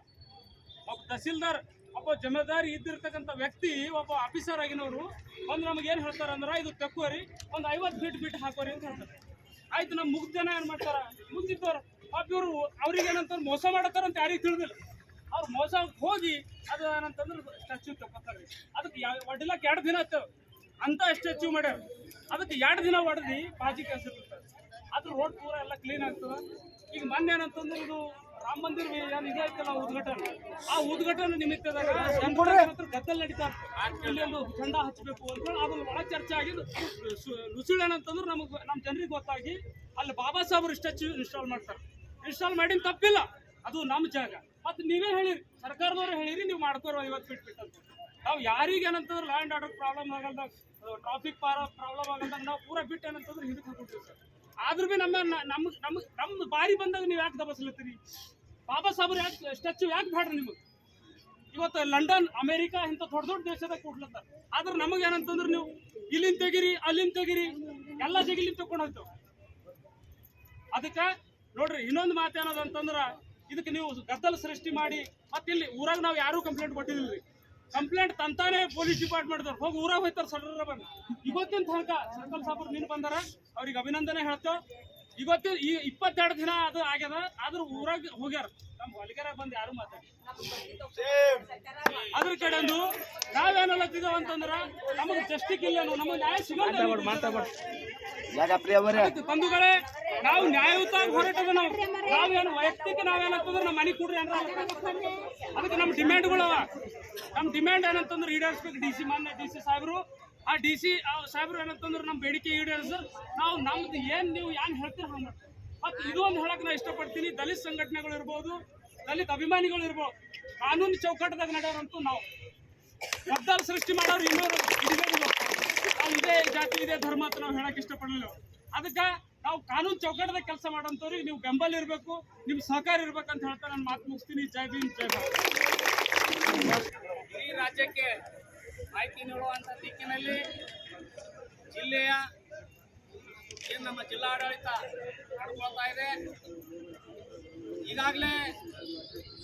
ಒಬ್ಬ ತಹಸೀಲ್ದಾರ್, ಒಬ್ಬ ಜವಾಬ್ದಾರಿ ಇದ್ದಿರ್ತಕ್ಕಂಥ ವ್ಯಕ್ತಿ, ಒಬ್ಬ ಆಫೀಸರ್ ಆಗಿನವರು ಒಂದು ನಮ್ಗೆ ಏನು ಹೇಳ್ತಾರೆ ಅಂದ್ರೆ, ಇದು ತೆಕ್ಕೋರಿ ಒಂದು 50 ಫೀಟ್ ಹಾಕೋರಿ ಅಂತ ಹೇಳ್ತಾರೆ. ಆಯ್ತು, ನಮ್ಮ ಮುಗ್ದ ಜನ ಏನು ಮಾಡ್ತಾರ, ಮುಗ್ದಿದ್ದವ್ರು ಇವರು ಅವ್ರಿಗೆ ಏನಂತ ಮೋಸ ಮಾಡತ್ತಾರ ಅಂತ ಯಾರಿಗೆ ತಿಳಿದಿಲ್ಲ. ಅವ್ರು ಮೋಸ ಹೋಗಿ ಅದು ಏನಂತಂದ್ರೆ ಸ್ಟ್ಯಾಚ್ಯೂ ತಗೋತಾರೆ. ಅದಕ್ಕೆ ಒಡ್ಡಿಲಕ್ಕೆ 2 ದಿನ ಆಯ್ತು ಅಂತ ಸ್ಟ್ಯಾಚ್ಯೂ ಮಾಡ್ಯಾರ. ಅದಕ್ಕೆ 2 ದಿನ ಹೊಡೆದು ಬಾಜಿ ಕೆಲಸ ಇರ್ತಾರೆ. ಅದ್ರ ರೋಡ್ ಪೂರ ಎಲ್ಲ ಕ್ಲೀನ್ ಆಗ್ತದೆ. ಈಗ ಮೊನ್ನೆ ಏನಂತಂದ್ರೆ ಇದು ರಾಮ ಮಂದಿರ ಏನು ಇದೈತಲ್ಲ ಉದ್ಘಾಟನೆ, ಆ ಉದ್ಘಾಟನೆ ನಿಮಿತ್ತದಾಗ ಗದ್ದಲ ನಡೀತಾ ಇರ್ತದೆ. ಇಲ್ಲಿ ಒಂದು ಚಂಡ ಹಚ್ಚಬೇಕು ಅಂತೇಳಿ ಅದ್ರ ಒಳ ಚರ್ಚೆ ಆಗಿದ್ದು ರುಸುಳು ಏನಂತಂದ್ರೆ ನಮ್ಮ ಜನರಿಗೆ ಗೊತ್ತಾಗಿ ಅಲ್ಲಿ ಬಾಬಾ ಸಾಹೇಬ್ರು ಸ್ಟ್ಯಾಚ್ಯೂ ಇನ್ಸ್ಟಾಲ್ ಮಾಡ್ತಾರೆ. ಇನ್ಸ್ಟಾಲ್ ಮಾಡಿನ ತಪ್ಪಿಲ್ಲ, ಅದು ನಮ್ಮ ಜಾಗ. ಮತ್ತು ನೀವೇ ಹೇಳಿರಿ, ಸರ್ಕಾರದವ್ರು ಹೇಳಿರಿ ನೀವು ಮಾಡ್ಕೋರು 50 ಫೀಟ್ ಅಂತ. ನಾವು ಯಾರಿಗೆ ಏನಂತಂದ್ರೆ ಲಾ ಆ್ಯಂಡ್ ಆರ್ಡರ್ ಪ್ರಾಬ್ಲಮ್ ಆಗಲ್ದಾಗ, ಟ್ರಾಫಿಕ್ ಪ್ರಾಬ್ಲಮ್ ಆಗಲ್ದಾಗ ನಾವು ಪೂರ ಬಿಟ್ಟು ಏನಂತಂದ್ರೆ ಹಿಂದಕ್ಕೆ ಹಾಕೊಡ್ತೀವಿ ಸರ್. ಆದ್ರೂ ಭೀ ನಮ್ಮ ಬಾರಿ ಬಂದಾಗ ನೀವು ಯಾಕೆ ದಬಸ್ಲತ್ತೀರಿ? ಬಾಬಾ ಸಾಹೇಬ್ರು ಯಾಕೆ ಸ್ಟ್ಯಾಚ್ಯೂ ಯಾಕೆ ಬೇಡ್ರಿ ನಿಮಗೆ? ಇವತ್ತು ಲಂಡನ್, ಅಮೇರಿಕಾ ಇಂಥ ದೊಡ್ಡ ದೇಶದಾಗ ಕೊಡ್ಲತ್ತಾರ. ಆದ್ರೆ ನಮಗೆ ಏನಂತಂದ್ರೆ ನೀವು ಇಲ್ಲಿಂದ ತೆಗಿರಿ, ಅಲ್ಲಿಂದ ತೆಗಿರಿ, ಎಲ್ಲ ಜಗಿಲಿಂದ ತಗೊಂಡು ಹೋಗ್ತೇವೆ. ಅದಕ್ಕೆ ನೋಡ್ರಿ, ಇನ್ನೊಂದು ಮಾತೇನದ ಅಂತಂದ್ರೆ, ಇದಕ್ಕೆ ನೀವು ಗದ್ದಲ ಸೃಷ್ಟಿ ಮಾಡಿ ಮತ್ತೆ ಇಲ್ಲಿ ಊರಾಗ ನಾವು ಯಾರೂ ಕಂಪ್ಲೇಂಟ್ ಕೊಟ್ಟಿದ್ದಿಲ್ರಿ. ಕಂಪ್ಲೇಂಟ್ ತಂತಾನೆ ಪೊಲೀಸ್ ಡಿಪಾರ್ಟ್ಮೆಂಟ್ದವ್ರು ಹೋಗಿ ಊರಾಗ ಹೋಯ್ತಾರೆ ಸರ್ರ ಬಂದು. ಇವತ್ತಿನ ತನಕ ಸರ್ಕಲ್ ಸಾಬ್ರು ನೀನು ಬಂದಾರ, ಅವ್ರಿಗೆ ಅಭಿನಂದನೆ ಹೇಳ್ತೇವೆ. ಇವತ್ತು ಈ 22 ದಿನ ಅದು ಆಗ್ಯದ, ಆದ್ರೂ ಊರಾಗ ಹೋಗ್ಯಾರ. ನಮ್ಮ ಹೊಲಿಗೆರಾಗ ಬಂದು ಯಾರು ಮಾತಾಡಿ ಅದ್ರ ಕಡೆಂದು ನಾವೇನಲ್ಲತ್ತಿದ್ದೇವೆ ಅಂತಂದ್ರ ನಮಗೆ ಜಸ್ಟಿಕ್ ಇಲ್ಲ, ನಮಗೆ ನ್ಯಾಯ ಸಿಗಲ್ಲ. ಬಂಧುಗಳೇ, ನಾವು ನ್ಯಾಯಯುತವಾಗಿ ಹೊರಟದ. ನಾವೇನು ವೈಯಕ್ತಿಕ ನಾವೇನಂತಂದ್ರೆ ನಮ್ಮ ಮನೆ ಕೂಡ್ರಿ ಅಂದ್ರೆ ಅದಕ್ಕೆ ನಮ್ಮ ಡಿಮ್ಯಾಂಡ್ಗಳು ಅವ. ನಮ್ಮ ಡಿಮ್ಯಾಂಡ್ ಏನಂತಂದ್ರೆ ಈಡೇರಿಸ್ಬೇಕು. ಮಾನ್ಯ ಡಿ ಸಿ ಸಾಹೇಬರು, ಆ ಡಿ ಸಿ ಸಾಹೇಬರು ಏನಂತಂದ್ರೆ ನಮ್ಮ ಬೇಡಿಕೆ ಈಡೇರಿಸ ನಾವು ನಮ್ದು ಏನು ನೀವು ಏನು ಹೇಳ್ತೀರ ಹಂಗೆ. ಮತ್ತು ಇದು ಒಂದು ಹೇಳಕ್ಕೆ ನಾನು ಇಷ್ಟಪಡ್ತೀನಿ, ದಲಿತ ಸಂಘಟನೆಗಳು ಇರ್ಬೋದು, ದಲಿತ ಅಭಿಮಾನಿಗಳು ಇರ್ಬೋದು, ಕಾನೂನು ಚೌಕಟ್ಟದಾಗ ನಡೆಯೋರಂತೂ ನಾವು ಗದ್ದಲ ಸೃಷ್ಟಿ ಮಾಡೋರು ಇನ್ನೂರು ನಾವು ಇದೇ ಜಾತಿ ಇದೇ ಧರ್ಮ ಅಂತ ನಾವು ಹೇಳಕ್ಕೆ ಇಷ್ಟಪಡಲಿಲ್ಲ. ಅದಕ್ಕೆ ನಾವು ಕಾನೂನು ಚೌಕಟ್ಟದಾಗ ಕೆಲಸ ಮಾಡೋಂಥವ್ರಿಗೆ ನೀವು ಬೆಂಬಲ ಇರಬೇಕು, ನಿಮ್ಮ ಸಹಕಾರ ಇರ್ಬೇಕಂತ ಹೇಳ್ತಾ ನಾನು ಮಾತು ಮುಗಿಸ್ತೀನಿ. ಜೈ ಭೀಮ್, ಜೈ ಭಾರತ್. ಈ ರಾಜ್ಯಕ್ಕೆ ಮಾಹಿತಿ ನೀಡುವಂಥ ದಿಕ್ಕಿನಲ್ಲಿ ಜಿಲ್ಲೆಯ ಏನು ನಮ್ಮ ಜಿಲ್ಲಾಡಳಿತ ನಡ್ಕೊಳ್ತಾ ಇದೆ. ಈಗಾಗಲೇ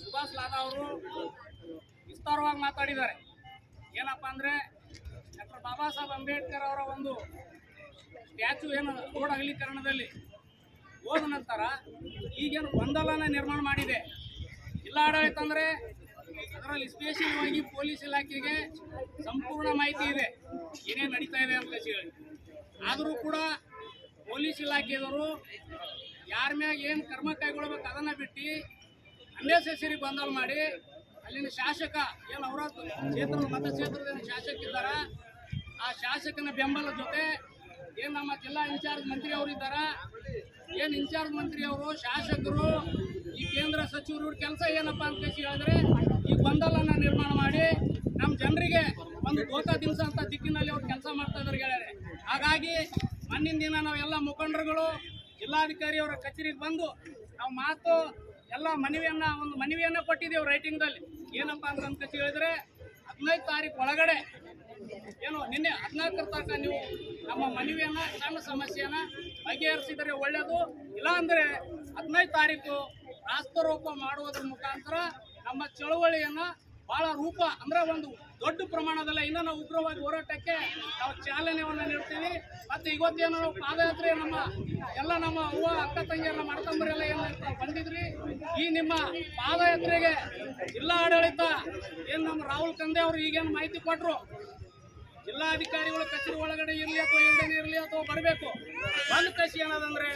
ಸುಭಾಷ್ ಲಾದಾ ಅವರು ವಿಸ್ತಾರವಾಗಿ ಮಾತಾಡಿದ್ದಾರೆ. ಏನಪ್ಪ ಅಂದರೆ, ಡಾಕ್ಟರ್ ಬಾಬಾ ಸಾಹೇಬ್ ಅಂಬೇಡ್ಕರ್ ಅವರ ಒಂದು ಸ್ಟ್ಯಾಚ್ಯೂ ಏನು ರೋಡ್ ಅಗಲೀಕರಣದಲ್ಲಿ ಹೋದ ನಂತರ ಈಗೇನು ಗೊಂದಲನ ನಿರ್ಮಾಣ ಮಾಡಿದೆ ಜಿಲ್ಲಾಡಳಿತ. ಅಂದರೆ ಅದರಲ್ಲಿ ಸ್ಪೆಷಲ್ವಾಗಿ ಪೊಲೀಸ್ ಇಲಾಖೆಗೆ ಸಂಪೂರ್ಣ ಮಾಹಿತಿ ಇದೆ ಏನೇನು ನಡೀತಾ ಇದೆ ಅಂತ ಹೇಳಿ. ಆದರೂ ಕೂಡ ಪೊಲೀಸ್ ಇಲಾಖೆಯವರು ಯಾರ ಮ್ಯಾಗ ಏನು ಕ್ರಮ ಕೈಗೊಳ್ಬೇಕು ಅದನ್ನು ಬಿಟ್ಟು ಅನ್ನೆಸೆಸರಿ ಗೊಂದಲ ಮಾಡಿ ಅಲ್ಲಿನ ಶಾಸಕ ಏನು ಅವರ ಕ್ಷೇತ್ರದ ಮತಕ್ಷೇತ್ರದ ಶಾಸಕ ಇದ್ದಾರ, ಆ ಶಾಸಕನ ಬೆಂಬಲ ಜೊತೆ ಏನು ನಮ್ಮ ಜಿಲ್ಲಾ ಇನ್ಚಾರ್ಜ್ ಮಂತ್ರಿ ಅವರು ಇದ್ದಾರ, ಏನು ಇನ್ಚಾರ್ಜ್ ಮಂತ್ರಿ ಅವರು ಶಾಸಕರು ಈ ಕೇಂದ್ರ ಸಚಿವರು ಕೆಲಸ ಏನಪ್ಪ ಅಂತ ಹೇಳಿದ್ರೆ ಈ ಗೊಂದಲನ ನಿರ್ಮಾಣ ಮಾಡಿ ನಮ್ಮ ಜನರಿಗೆ ಒಂದು ದೋಖಾ ದಿವಸ ಅಂತ ದಿಕ್ಕಿನಲ್ಲಿ ಅವ್ರು ಕೆಲಸ ಮಾಡ್ತಾ ಇದ್ದಾರೆ ಗೆಳೆಯರೆ. ಹಾಗಾಗಿ ಮಣ್ಣಿನ ದಿನ ನಾವೆಲ್ಲ ಮುಖಂಡರುಗಳು ಜಿಲ್ಲಾಧಿಕಾರಿ ಅವರ ಕಚೇರಿಗೆ ಬಂದು ನಾವು ಮಾತು ಎಲ್ಲ ಒಂದು ಮನವಿಯನ್ನು ಕೊಟ್ಟಿದ್ದೇವೆ ರೈಟಿಂಗ್ದಲ್ಲಿ. ಏನಪ್ಪ ಅಂತ ಹೇಳಿದ್ರೆ 15 ತಾರೀಕು ಒಳಗಡೆ ಏನು ನಿನ್ನೆ 14ರ ತನಕ ನೀವು ನಮ್ಮ ಮನವಿಯನ್ನು ಸಣ್ಣ ಸಮಸ್ಯೆಯನ್ನು ಬಗೆಹರಿಸಿದರೆ ಒಳ್ಳೆಯದು. ಇಲ್ಲಾಂದರೆ 15 ತಾರೀಕು ರಾಸ್ತಾರೋಕ ಮಾಡುವುದರ ಮುಖಾಂತರ ನಮ್ಮ ಚಳವಳಿಯನ್ನು ಭಾಳ ರೂಪ ಅಂದರೆ ಒಂದು ದೊಡ್ಡ ಪ್ರಮಾಣದಲ್ಲಿ ಇನ್ನು ನಾವು ಉಗ್ರವಾಗಿ ಹೋರಾಟಕ್ಕೆ ನಾವು ಚಾಲನೆಯನ್ನು ನೀಡ್ತೀವಿ. ಮತ್ತು ಇವತ್ತೇನು ನಾವು ಪಾದಯಾತ್ರೆ ನಮ್ಮ ಅವ್ವ ಅಕ್ಕ ತಂಗಿಯರ ನಮ್ಮ ಅಣ್ಣತಮ್ಮರೆಲ್ಲ ಏನು ಬಂದಿದ್ರಿ, ಈ ನಿಮ್ಮ ಪಾದಯಾತ್ರೆಗೆ ಜಿಲ್ಲಾ ಆಡಳಿತ ಏನು ನಮ್ಮ ರಾಹುಲ್ ಕಂದೆ ಅವರು ಈಗೇನು ಮಾಹಿತಿ ಕೊಟ್ಟರು, ಜಿಲ್ಲಾಧಿಕಾರಿಗಳು ಕಚೇರಿ ಒಳಗಡೆ ಇರಲಿ ಅಥವಾ ಇಲ್ಲದೇ ಇರಲಿ ಅಥವಾ ಬರಬೇಕು, ಬಂದ ಕಸಿ ಏನದಂದ್ರೆ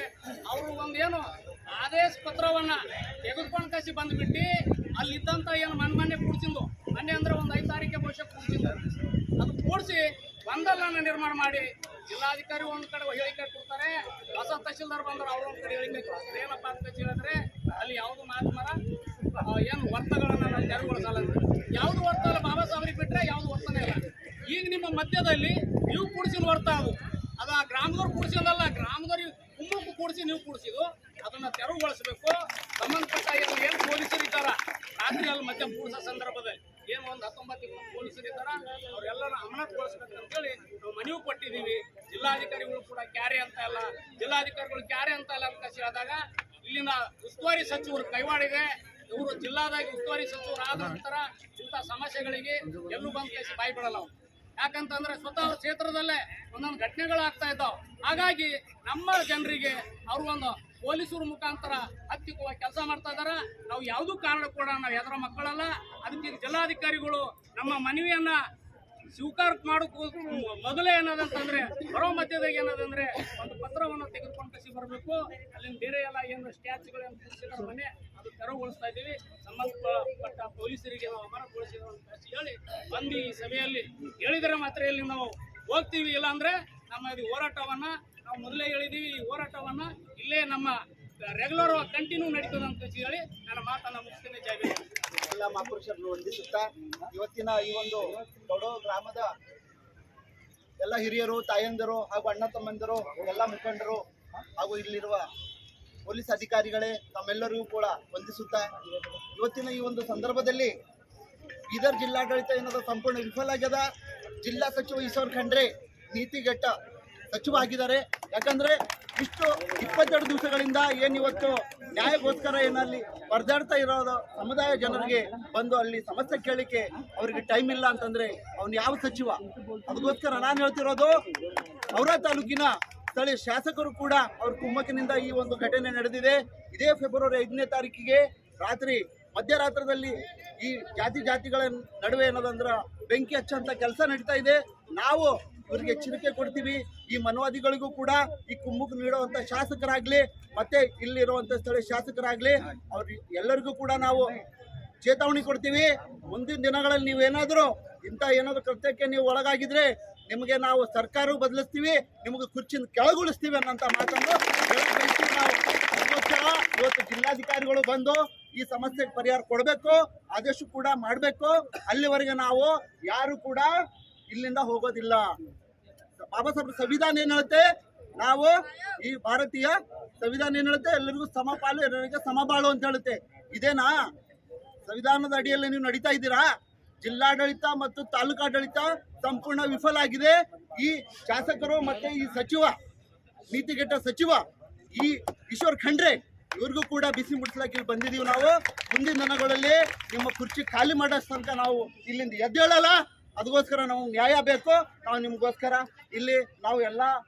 ಅವರು ಒಂದೇನು ಆದೇಶ ಪತ್ರವನ್ನ ತೆಗೆದುಕೊಂಡು ಕಸಿ ಬಂದ್ಬಿಟ್ಟು ಅಲ್ಲಿದ್ದಂಥ ಏನು ಮೊನ್ನೆ ಕೂಡ್ಸಿದ್ದು, ಮೊನ್ನೆ ಅಂದ್ರೆ ಒಂದು 5 ತಾರೀಕಿಗೆ ಬಹುಶಃ ಕೂಡ್ಸಿದ್ದು, ಅದು ಕೂಡಿಸಿ ಗೊಂದಲನ ನಿರ್ಮಾಣ ಮಾಡಿ ಜಿಲ್ಲಾಧಿಕಾರಿ ಒಂದು ಕಡೆ ಹೇಳಿಕೆ ಕೊಡ್ತಾರೆ, ಹೊಸ ತಹಶೀಲ್ದಾರ್ ಬಂದ್ರೆ ಅವ್ರ ಒಂದು ಕಡೆ ಹೇಳಿಕೆ ಕೊಡ್ತಾರೆ. ಏನಪ್ಪ ಅಂತ ಹೇಳಿದ್ರೆ ಅಲ್ಲಿ ಯಾವುದು ಮಾಧ್ಯಮರ ಏನು ವರ್ತಗಳನ್ನು ನಾವು ತೆರವುಗೊಳಿಸಲ್ಲ, ಯಾವುದು ವರ್ತ ಅಲ್ಲ, ಬಾಬಾ ಸಾಹೇಬ್ರಿಗೆ ಬಿಟ್ಟರೆ ಯಾವುದು ವರ್ತನೆ ಇಲ್ಲ. ಈಗ ನಿಮ್ಮ ಮಧ್ಯದಲ್ಲಿ ನೀವು ಕೂಡಿಸಿದ ವರ್ತ ಅದು ಆ ಗ್ರಾಮದವ್ರು ಕೂಡಿಸಿದಲ್ಲ, ಗ್ರಾಮದವ್ರಿಗೆ ಕುಮ್ಮಕ್ಕು ಕೂಡಿಸಿ ನೀವು ಕೂಡಿಸಿದ್ದು ಅದನ್ನ ತೆರವುಗೊಳಿಸಬೇಕು. ಸಂಬಂಧಪಟ್ಟ ಏನು ಪೊಲೀಸರು ಇದ್ದಾರ ರಾತ್ರಿ ಅಲ್ಲಿ ಮಧ್ಯ ಕೂಡಿಸೋ ಸಂದರ್ಭದಲ್ಲಿ ಏನು ಒಂದು 19 ಪೊಲೀಸರು ಇದ್ದಾರ ಅವರೆಲ್ಲರೂ ಅಮಾನತುಗೊಳಿಸ್ಬೇಕು ಅಂತೇಳಿ ನಾವು ಮನವಿ ಕೊಟ್ಟಿದ್ದೀವಿ. ಜಿಲ್ಲಾಧಿಕಾರಿಗಳು ಕೂಡ ಕ್ಯಾರೆ ಅಂತ ಇಲ್ಲ, ಜಿಲ್ಲಾಧಿಕಾರಿಗಳು ಕ್ಯಾರೆ ಅಂತ ಇಲ್ಲ ಅಂತ ಹೇಳಿದಾಗ ಇಲ್ಲಿನ ಉಸ್ತುವಾರಿ ಸಚಿವರು ಕೈವಾಡಿದೆ. ಇವರು ಜಿಲ್ಲಾದಾಗಿ ಉಸ್ತುವಾರಿ ಸಚಿವರು ಆದ ನಂತರ ಇಂಥ ಸಮಸ್ಯೆಗಳಿಗೆ ಎಲ್ಲೂ ಬಂದು ಕಳಿಸಿ ಬಾಯಿ ಬಿಡಲ್ಲ ಅವ್ರು. ಯಾಕಂತಂದ್ರೆ ಸ್ವತಃ ಕ್ಷೇತ್ರದಲ್ಲೇ ಒಂದೊಂದು ಘಟನೆಗಳಾಗ್ತಾ ಇದ್ದಾವೆ. ಹಾಗಾಗಿ ನಮ್ಮ ಜನರಿಗೆ ಅವರು ಒಂದು ಪೊಲೀಸರ ಮುಖಾಂತರ ಹತ್ತಿಕ್ಕುವ ಕೆಲಸ ಮಾಡ್ತಾ ಇದಾರ. ನಾವು ಯಾವುದೂ ಕಾರಣ ಕೂಡ ನಾವು ಎದರ ಮಕ್ಕಳಲ್ಲ. ಅದಕ್ಕೆ ಜಿಲ್ಲಾಧಿಕಾರಿಗಳು ನಮ್ಮ ಮನವಿಯನ್ನ ಸ್ವೀಕಾರ ಮಾಡೋಕ್ಕೂ ಮೊದಲೇ ಏನದಂತಂದ್ರೆ ಬರೋ ಮಧ್ಯದಾಗ ಏನದಂದ್ರೆ ಒಂದು ಪತ್ರವನ್ನು ತೆಗೆದುಕೊಂಡು ಕಸಿ ಬರಬೇಕು. ಅಲ್ಲಿಂದ ಬೇರೆ ಎಲ್ಲ ಏನು ಸ್ಟ್ಯಾಚ್ಗಳು ಏನು ಮನೆ ಅದು ತೆರವುಗೊಳಿಸ್ತಾ ಇದ್ದೀವಿ. ಸಂಬಂಧಪಟ್ಟ ಪೊಲೀಸರಿಗೆ ನಾವು ಅಮಾನತುಗೊಳಿಸಿದ ಅಂತ ಹೇಳಿ ಬಂದು ಈ ಸಭೆಯಲ್ಲಿ ಹೇಳಿದರೆ ಮಾತ್ರ ಇಲ್ಲಿ ನಾವು ಹೋಗ್ತೀವಿ. ಇಲ್ಲಾಂದ್ರೆ ನಮ್ಮ ಇದು ಹೋರಾಟವನ್ನ ನಾವು ಮೊದಲೇ ಹೇಳಿದ್ದೀವಿ. ಈ ಹೋರಾಟವನ್ನ ಇಲ್ಲೇ ನಮ್ಮ ರೆಗ್ಯುಲರ್ ಕಂಟಿನ್ಯೂ ನಡೀತದೆ ಅಂತ ಹೇಳಿ ನನ್ನ ಮಾತನ್ನ ಮುಗಿಸ್ತೇನೆ. ಜೈ ಭೀಮ್. ಎಲ್ಲ ಮಹಾಪುರುಷರನ್ನು ವಂದಿಸುತ್ತಾ ಇವತ್ತಿನ ಈ ಒಂದು ಕೊಡೋ ಗ್ರಾಮದ ಎಲ್ಲ ಹಿರಿಯರು, ತಾಯಂದಿರು ಹಾಗೂ ಅಣ್ಣ ತಮ್ಮಂದಿರು, ಎಲ್ಲ ಮುಖಂಡರು ಹಾಗೂ ಇಲ್ಲಿರುವ ಪೊಲೀಸ್ ಅಧಿಕಾರಿಗಳೇ ತಮ್ಮೆಲ್ಲರಿಗೂ ಕೂಡ ವಂದಿಸುತ್ತಾ ಇವತ್ತಿನ ಈ ಒಂದು ಸಂದರ್ಭದಲ್ಲಿ ಬೀದರ್ ಜಿಲ್ಲಾಡಳಿತ ಏನದ ಸಂಪೂರ್ಣ ವಿಫಲ ಆಗ್ಯದ. ಜಿಲ್ಲಾ ಸಚಿವ ಈಶ್ವರ್ ಖಂಡ್ರೆ ನೀತಿಗೆಟ್ಟ ಸಚಿವ ಆಗಿದ್ದಾರೆ. ಯಾಕಂದ್ರೆ ಇಷ್ಟು 22 ದಿವಸಗಳಿಂದ ಏನಿವತ್ತು ನ್ಯಾಯಕ್ಕೋಸ್ಕರ ಏನಲ್ಲಿ ಪರದಾಡ್ತಾ ಇರೋದು ಸಮುದಾಯ ಜನರಿಗೆ ಬಂದು ಅಲ್ಲಿ ಸಮಸ್ಯೆ ಕೇಳಲಿಕ್ಕೆ ಅವರಿಗೆ ಟೈಮ್ ಇಲ್ಲ ಅಂತಂದ್ರೆ ಅವ್ನು ಯಾವ ಸಚಿವ? ಅದಕ್ಕೋಸ್ಕರ ನಾನು ಹೇಳ್ತಿರೋದು, ಔರಾ ತಾಲೂಕಿನ ಸ್ಥಳೀಯ ಶಾಸಕರು ಕೂಡ ಅವ್ರ ಕುಮ್ಮಕ್ಕಿನಿಂದ ಈ ಒಂದು ಘಟನೆ ನಡೆದಿದೆ. ಇದೇ ಫೆಬ್ರವರಿ 5ನೇ ತಾರೀಕಿಗೆ ರಾತ್ರಿ ಮಧ್ಯರಾತ್ರದಲ್ಲಿ ಈ ಜಾತಿಗಳ ನಡುವೆ ಏನದಂದ್ರೆ ಬೆಂಕಿ ಹಚ್ಚಂತ ಕೆಲಸ ನಡೀತಾ ಇದೆ. ನಾವು ಇವರಿಗೆ ಎಚ್ಚರಿಕೆ ಕೊಡ್ತೀವಿ. ಈ ಮನವಾದಿಗಳಿಗೂ ಕೂಡ ಈ ಕುಮ್ಮಕ್ಕು ನೀಡುವಂತ ಶಾಸಕರಾಗ್ಲಿ ಮತ್ತೆ ಇಲ್ಲಿರುವಂತ ಸ್ಥಳೀಯ ಶಾಸಕರಾಗ್ಲಿ ಅವ್ರ ಎಲ್ಲರಿಗೂ ಕೂಡ ನಾವು ಚೇತಾವಣೆ ಕೊಡ್ತೀವಿ. ಮುಂದಿನ ದಿನಗಳಲ್ಲಿ ನೀವೇನಾದರೂ ಇಂಥ ಏನಾದರೂ ಕೃತ್ಯಕ್ಕೆ ನೀವು ಒಳಗಾಗಿದ್ರೆ ನಿಮಗೆ ನಾವು ಸರ್ಕಾರ ಬದಲಿಸ್ತೀವಿ, ನಿಮಗೆ ಕುರ್ಚಿನ ಕೆಳಗುಳಿಸ್ತೀವಿ ಅನ್ನೋಂಥ ಮಾತನ್ನು ಹೇಳಕ್ಕೆ ನಾವು. ಅದಕ್ಕೋಸ್ಕರ ಇವತ್ತು ಜಿಲ್ಲಾಧಿಕಾರಿಗಳು ಬಂದು ಈ ಸಮಸ್ಯೆಗೆ ಪರಿಹಾರ ಕೊಡಬೇಕು, ಆದೇಶ ಕೂಡ ಮಾಡಬೇಕು. ಅಲ್ಲಿವರೆಗೆ ನಾವು ಯಾರು ಕೂಡ ಇಲ್ಲಿಂದ ಹೋಗೋದಿಲ್ಲ. ಬಾಬಾ ಸಾಹೇಬ್ ಸಂವಿಧಾನ ಏನ್ ಹೇಳುತ್ತೆ, ನಾವು ಈ ಭಾರತೀಯ ಸಂವಿಧಾನ ಏನ್ ಹೇಳುತ್ತೆ, ಎಲ್ಲರಿಗೂ ಸಮಪಾಲು, ಎಲ್ಲರಿಗೆ ಸಮಬಾಳು ಅಂತ ಹೇಳುತ್ತೆ. ಇದೇನಾ ಸಂವಿಧಾನದ ಅಡಿಯಲ್ಲಿ ನೀವು ನಡೀತಾ ಇದ್ದೀರಾ? ಜಿಲ್ಲಾಡಳಿತ ಮತ್ತು ತಾಲೂಕಾಡಳಿತ ಸಂಪೂರ್ಣ ವಿಫಲ ಆಗಿದೆ. ಈ ಶಾಸಕರು ಮತ್ತೆ ಈ ಸಚಿವ, ನೀತಿಗೆಟ್ಟ ಸಚಿವ ಈ ಈಶ್ವರ್ ಖಂಡ್ರೆ ಇವ್ರಿಗೂ ಕೂಡ ಬಿಸಿ ಮುಟ್ಟಿಸ್ಲಾಕ ಇಲ್ಲಿ ಬಂದಿದ್ದೀವಿ ನಾವು. ಮುಂದಿನ ದಿನಗಳಲ್ಲಿ ನಿಮ್ಮ ಕುರ್ಚಿ ಖಾಲಿ ಮಾಡೋ ತನಕ ನಾವು ಇಲ್ಲಿಂದ ಎದ್ದೇಳಲ್ಲ. ಅದಕ್ಕೋಸ್ಕರ ನಾವು ನ್ಯಾಯ ಬೇಕು. ನಾವು ನಿಮಗೋಸ್ಕರ ಇಲ್ಲಿ ನಾವು ಎಲ್ಲ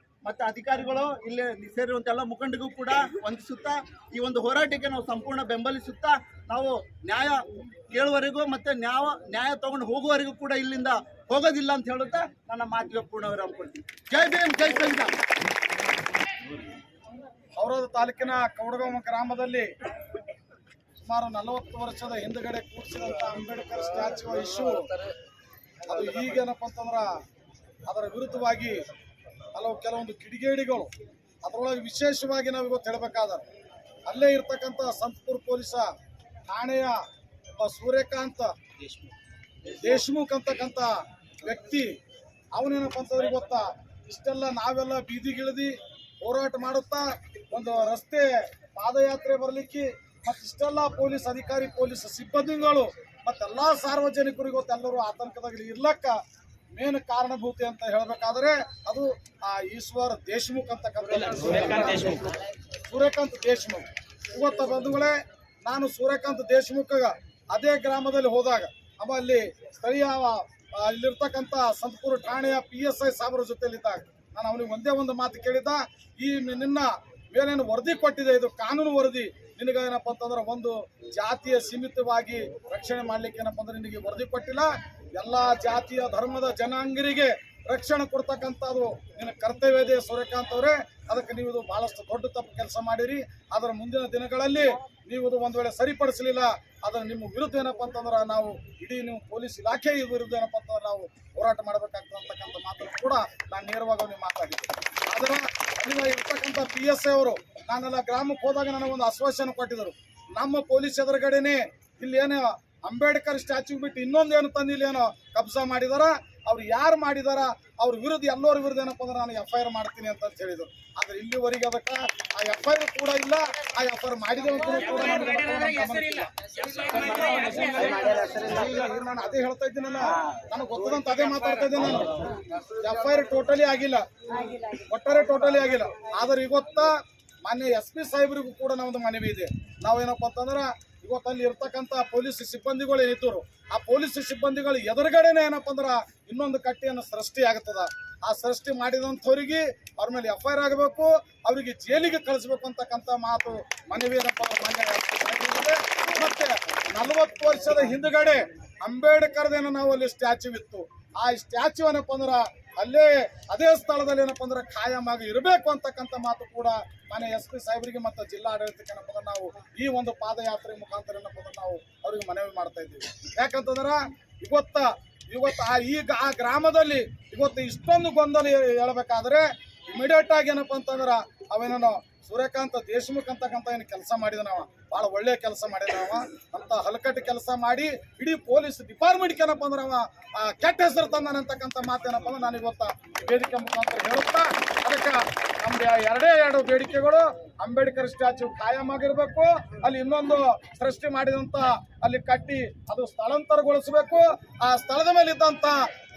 ಮತ್ತು ಅಧಿಕಾರಿಗಳು ಇಲ್ಲಿ ಸೇರಿರುವಂಥ ಎಲ್ಲ ಮುಖಂಡರಿಗೂ ಕೂಡ ವಂದಿಸುತ್ತಾ ಈ ಒಂದು ಹೋರಾಟಕ್ಕೆ ನಾವು ಸಂಪೂರ್ಣ ಬೆಂಬಲಿಸುತ್ತಾ ನಾವು ನ್ಯಾಯ ಕೇಳುವವರೆಗೂ ಮತ್ತು ನ್ಯಾಯ ತಗೊಂಡು ಹೋಗುವವರೆಗೂ ಕೂಡ ಇಲ್ಲಿಂದ ಹೋಗೋದಿಲ್ಲ ಅಂತ ಹೇಳುತ್ತಾ ನನ್ನ ಮಾತಿಗೆ ಪೂರ್ಣ ವಿರಾಮ ಕೊಡ್ತೀನಿ. ಜೈ ಭೀಮ್, ಜೈ ಸಂವಿಧಾನ. ಔರಾದ ತಾಲೂಕಿನ ಕೌಡಗಾಂವ ಗ್ರಾಮದಲ್ಲಿ ಸುಮಾರು 40 ವರ್ಷದ ಹಿಂದುಗಡೆ ಕೂರಿಸಿದಂಥ ಅಂಬೇಡ್ಕರ್ ಸ್ಟ್ಯಾಚ್ಯೂ ಇಶ್ಯೂ ಅದು ಈಗೇನಪ್ಪ ಅಂತಂದ್ರೆ ಅದರ ವಿರುದ್ಧವಾಗಿ ಕೆಲವೊಂದು ಕಿಡಿಗೇಡಿಗಳು ಅದರೊಳಗೆ ವಿಶೇಷವಾಗಿ ನಾವು ಇವತ್ತು ಹೇಳಬೇಕಾದ್ರೆ ಅಲ್ಲೇ ಇರ್ತಕ್ಕಂಥ ಸಂತಪುರ ಪೊಲೀಸ ಠಾಣೆಯ ಸೂರ್ಯಕಾಂತ್ ದೇಶಮುಖ್ ಅಂತಕ್ಕಂಥ ವ್ಯಕ್ತಿ ಅವನೇನಪ್ಪ ಅಂತಂದ್ರೆ ಇವತ್ತ ಇಷ್ಟೆಲ್ಲ ನಾವೆಲ್ಲ ಬೀದಿಗಿಳಿದು ಹೋರಾಟ ಮಾಡುತ್ತಾ ಒಂದು ರಸ್ತೆ ಪಾದಯಾತ್ರೆ ಬರಲಿಕ್ಕೆ ಮತ್ತಿಷ್ಟೆಲ್ಲ ಪೊಲೀಸ್ ಅಧಿಕಾರಿ, ಪೊಲೀಸ್ ಸಿಬ್ಬಂದಿಗಳು ಮತ್ತೆಲ್ಲ ಸಾರ್ವಜನಿಕರು ಇವತ್ತೆಲ್ಲರೂ ಆತಂಕದಲ್ಲಿ ಇರ್ಲಕ್ಕ ಮೇನ್ ಕಾರಣಭೂತಿ ಅಂತ ಹೇಳಬೇಕಾದ್ರೆ ಅದು ಆ ಈಶ್ವರ್ ದೇಶಮುಖ್ ಅಂತಕ್ಕಂಥ ಸೂರ್ಯಕಾಂತ್ ದೇಶಮುಖ್. ಇವತ್ತು ಬಂಧುಗಳೇ, ನಾನು ಸೂರ್ಯಕಾಂತ್ ದೇಶಮುಖ್ ಅದೇ ಗ್ರಾಮದಲ್ಲಿ ಹೋದಾಗ ಅಲ್ಲಿ ಸ್ಥಳೀಯ ಇಲ್ಲಿರ್ತಕ್ಕಂಥ ಸಂತಪುರ ಠಾಣೆಯ PSI ಸಾಬ್ರ ಜೊತೆಲಿದ್ದಾಗ ನಾನು ಅವನಿಗೆ ಒಂದೇ ಒಂದು ಮಾತು ಕೇಳಿದ್ದ, ಈ ನಿನ್ನ ಮೇಲೇನು ವರದಿ ಕೊಟ್ಟಿದೆ, ಇದು ಕಾನೂನು ವರದಿ, ನಿನಗೆ ಏನಪ್ಪ ಅಂತಂದ್ರೆ ಒಂದು ಜಾತಿಯ ಸೀಮಿತವಾಗಿ ರಕ್ಷಣೆ ಮಾಡ್ಲಿಕ್ಕೆ ಏನಪ್ಪ ಅಂದ್ರೆ ನಿನಗೆ ವರದಿ ಕೊಟ್ಟಿಲ್ಲ, ಎಲ್ಲಾ ಜಾತಿಯ ಧರ್ಮದ ಜನಾಂಗರಿಗೆ ರಕ್ಷಣೆ ಕೊಡ್ತಕ್ಕಂಥದ್ದು ನಿನ್ನ ಕರ್ತವ್ಯ ಇದೆ ಸೂರ್ಯಕಾಂತ್ ಅವರೇ. ಅದಕ್ಕೆ ನೀವು ಇದು ಬಹಳಷ್ಟು ದೊಡ್ಡ ತಪ್ಪು ಕೆಲಸ ಮಾಡಿರಿ. ಅದರ ಮುಂದಿನ ದಿನಗಳಲ್ಲಿ ನೀವು ಇದು ಒಂದ್ ವೇಳೆ ಸರಿಪಡಿಸಲಿಲ್ಲ, ಅದರ ನಿಮ್ಮ ವಿರುದ್ಧ ಏನಪ್ಪ ಅಂತಂದ್ರೆ ನಾವು ಇಡೀ ನೀವು ಪೊಲೀಸ್ ಇಲಾಖೆ ವಿರುದ್ಧ ಏನಪ್ಪ ಅಂತಂದ್ರೆ ನಾವು ಹೋರಾಟ ಮಾಡಬೇಕಾಗ್ತದೆ ಅಂತಕ್ಕಂಥ ಮಾತನ್ನು ಕೂಡ ನಾನು ನೇರವಾಗಿ ನೀವು ಮಾತಾಡಿದ್ದೆ. ಆದರೆ ಅಲ್ಲಿನ ಇರ್ತಕ್ಕಂಥ PSI ಅವರು ನಾನೆಲ್ಲ ಗ್ರಾಮಕ್ಕೆ ಹೋದಾಗ ನನಗೊಂದು ಆಶ್ವಾಸನೆ ಕೊಟ್ಟಿದ್ದರು, ನಮ್ಮ ಪೊಲೀಸ್ ಎದುರುಗಡೆನೆ ಇಲ್ಲಿ ಏನು ಅಂಬೇಡ್ಕರ್ ಸ್ಟ್ಯಾಚ್ಯೂ ಬಿಟ್ಟು ಇನ್ನೊಂದೇನು ತಂದು ಇಲ್ಲಿ ಏನೋ ಕಬ್ಜಾ ಮಾಡಿದಾರ, ಅವ್ರು ಯಾರು ಮಾಡಿದಾರ ಅವ್ರ ವಿರುದ್ಧ ಎಲ್ಲರ ವಿರುದ್ಧ ಏನಪ್ಪ ಅಂದ್ರೆ ನಾನು FIR ಮಾಡ್ತೀನಿ ಅಂತ ಹೇಳಿದ್ರು. ಆದ್ರೆ ಇಲ್ಲಿವರೆಗೆ ಅದಕ್ಕೆ ಆ FIR ಕೂಡ ಇಲ್ಲ, ಆ FIR ಮಾಡಿದವಂತೂ ಕೂಡ ನಾನು ಅದೇ ಹೇಳ್ತಾ ಇದ್ದೀನಲ್ಲ, ನನಗೆ ಗೊತ್ತದಂತ ಅದೇ ಮಾತಾಡ್ತಾ ಇದ್ದೀನಿ. ನಾನು FIR ಟೋಟಲಿ ಆಗಿಲ್ಲ, ಒಟ್ಟಾರೆ ಟೋಟಲಿ ಆಗಿಲ್ಲ. ಆದ್ರೆ ಇವತ್ತ ಮಾನ್ಯ SP ಸಾಹೇಬರಿಗೂ ಕೂಡ ನಮ್ದು ಮನವಿ ಇದೆ. ನಾವೇನಪ್ಪ ಅಂತಂದ್ರೆ ಇವತ್ತು ಅಲ್ಲಿ ಇರ್ತಕ್ಕಂಥ ಪೊಲೀಸ್ ಸಿಬ್ಬಂದಿಗಳು ಏನಿದ್ರು, ಆ ಪೊಲೀಸ್ ಸಿಬ್ಬಂದಿಗಳು ಎದುರುಗಡೆನೆ ಏನಪ್ಪ ಅಂದ್ರ ಇನ್ನೊಂದು ಕಟ್ಟೆಯನ್ನು ಸೃಷ್ಟಿ ಆಗ್ತದ. ಆ ಸೃಷ್ಟಿ ಮಾಡಿದಂಥವ್ರಿಗೆ ಅವ್ರ ಮೇಲೆ FIR ಆಗಬೇಕು, ಅವರಿಗೆ ಜೈಲಿಗೆ ಕಳಿಸ್ಬೇಕು ಅಂತಕ್ಕಂಥ ಮಾತು ಮನವಿ ಏನಪ್ಪ ಮತ್ತೆ 40 ವರ್ಷದ ಹಿಂದುಗಡೆ ಅಂಬೇಡ್ಕರ್ದೇನೋ ನಾವು ಅಲ್ಲಿ ಸ್ಟ್ಯಾಚ್ಯೂ ಇತ್ತು. ಆ ಸ್ಟ್ಯಾಚ್ಯೂ ಏನಪ್ಪ ಅಂದ್ರ ಅಲ್ಲೇ ಅದೇ ಸ್ಥಳದಲ್ಲಿ ಏನಪ್ಪ ಅಂದ್ರೆ ಖಾಯಂ ಆಗಿ ಇರಬೇಕು ಅಂತಕ್ಕಂಥ ಮಾತು ಕೂಡ ಮಾನ್ಯ SP ಸಾಹೇಬರಿಗೆ ಮತ್ತು ಜಿಲ್ಲಾ ಆಡಳಿತಕ್ಕೆ ಏನಪ್ಪ ಅಂದ್ರೆ ನಾವು ಈ ಒಂದು ಪಾದಯಾತ್ರೆ ಮುಖಾಂತರ ಏನಪ್ಪ ಅಂದ್ರೆ ನಾವು ಅವ್ರಿಗೆ ಮನವಿ ಮಾಡ್ತಾ ಇದ್ದೀವಿ. ಯಾಕಂತಂದ್ರ ಇವತ್ತು ಆ ಗ್ರಾಮದಲ್ಲಿ ಇವತ್ತು ಇಷ್ಟೊಂದು ಗೊಂದಲ ಹೇಳ್ಬೇಕಾದ್ರೆ ಇಮಿಡಿಯೇಟ್ ಆಗಿ ಏನಪ್ಪ ಅಂತಂದ್ರ ಅವೇನೋ ಸೂರ್ಯಕಾಂತ್ ದೇಶಮುಖ್ ಅಂತಕ್ಕಂಥ ಏನು ಕೆಲಸ ಮಾಡಿದನವ, ಭಾಳ ಒಳ್ಳೆ ಕೆಲಸ ಮಾಡಿದವ, ಅಂತ ಹಲಕಟ್ಟು ಕೆಲಸ ಮಾಡಿ ಇಡೀ ಪೊಲೀಸ್ ಡಿಪಾರ್ಟ್ಮೆಂಟ್ಗೆ ಏನಪ್ಪ ಅಂದ್ರೆ ಅವ ಕೆಟ್ಟ ಹೆಸರು ತಂದಾನಂತಕ್ಕಂಥ ಮಾತೇನಪ್ಪ ಅಂದ್ರೆ ನಾನು ಇವತ್ತು ಬೇಡಿಕೆ ಮುಖಾಂತರ ಹೇಳುತ್ತಾ, ಅದಕ್ಕೆ ನಮ್ದು ಎರಡು ಬೇಡಿಕೆಗಳು, ಅಂಬೇಡ್ಕರ್ ಸ್ಟ್ಯಾಚ್ಯೂ ಕಾಯಂ ಆಗಿರ್ಬೇಕು, ಅಲ್ಲಿ ಇನ್ನೊಂದು ಸೃಷ್ಟಿ ಮಾಡಿದಂತ ಅಲ್ಲಿ ಕಟ್ಟಿ ಅದು ಸ್ಥಳಾಂತರಗೊಳಿಸಬೇಕು, ಆ ಸ್ಥಳದ ಮೇಲೆ ಇದ್ದಂತ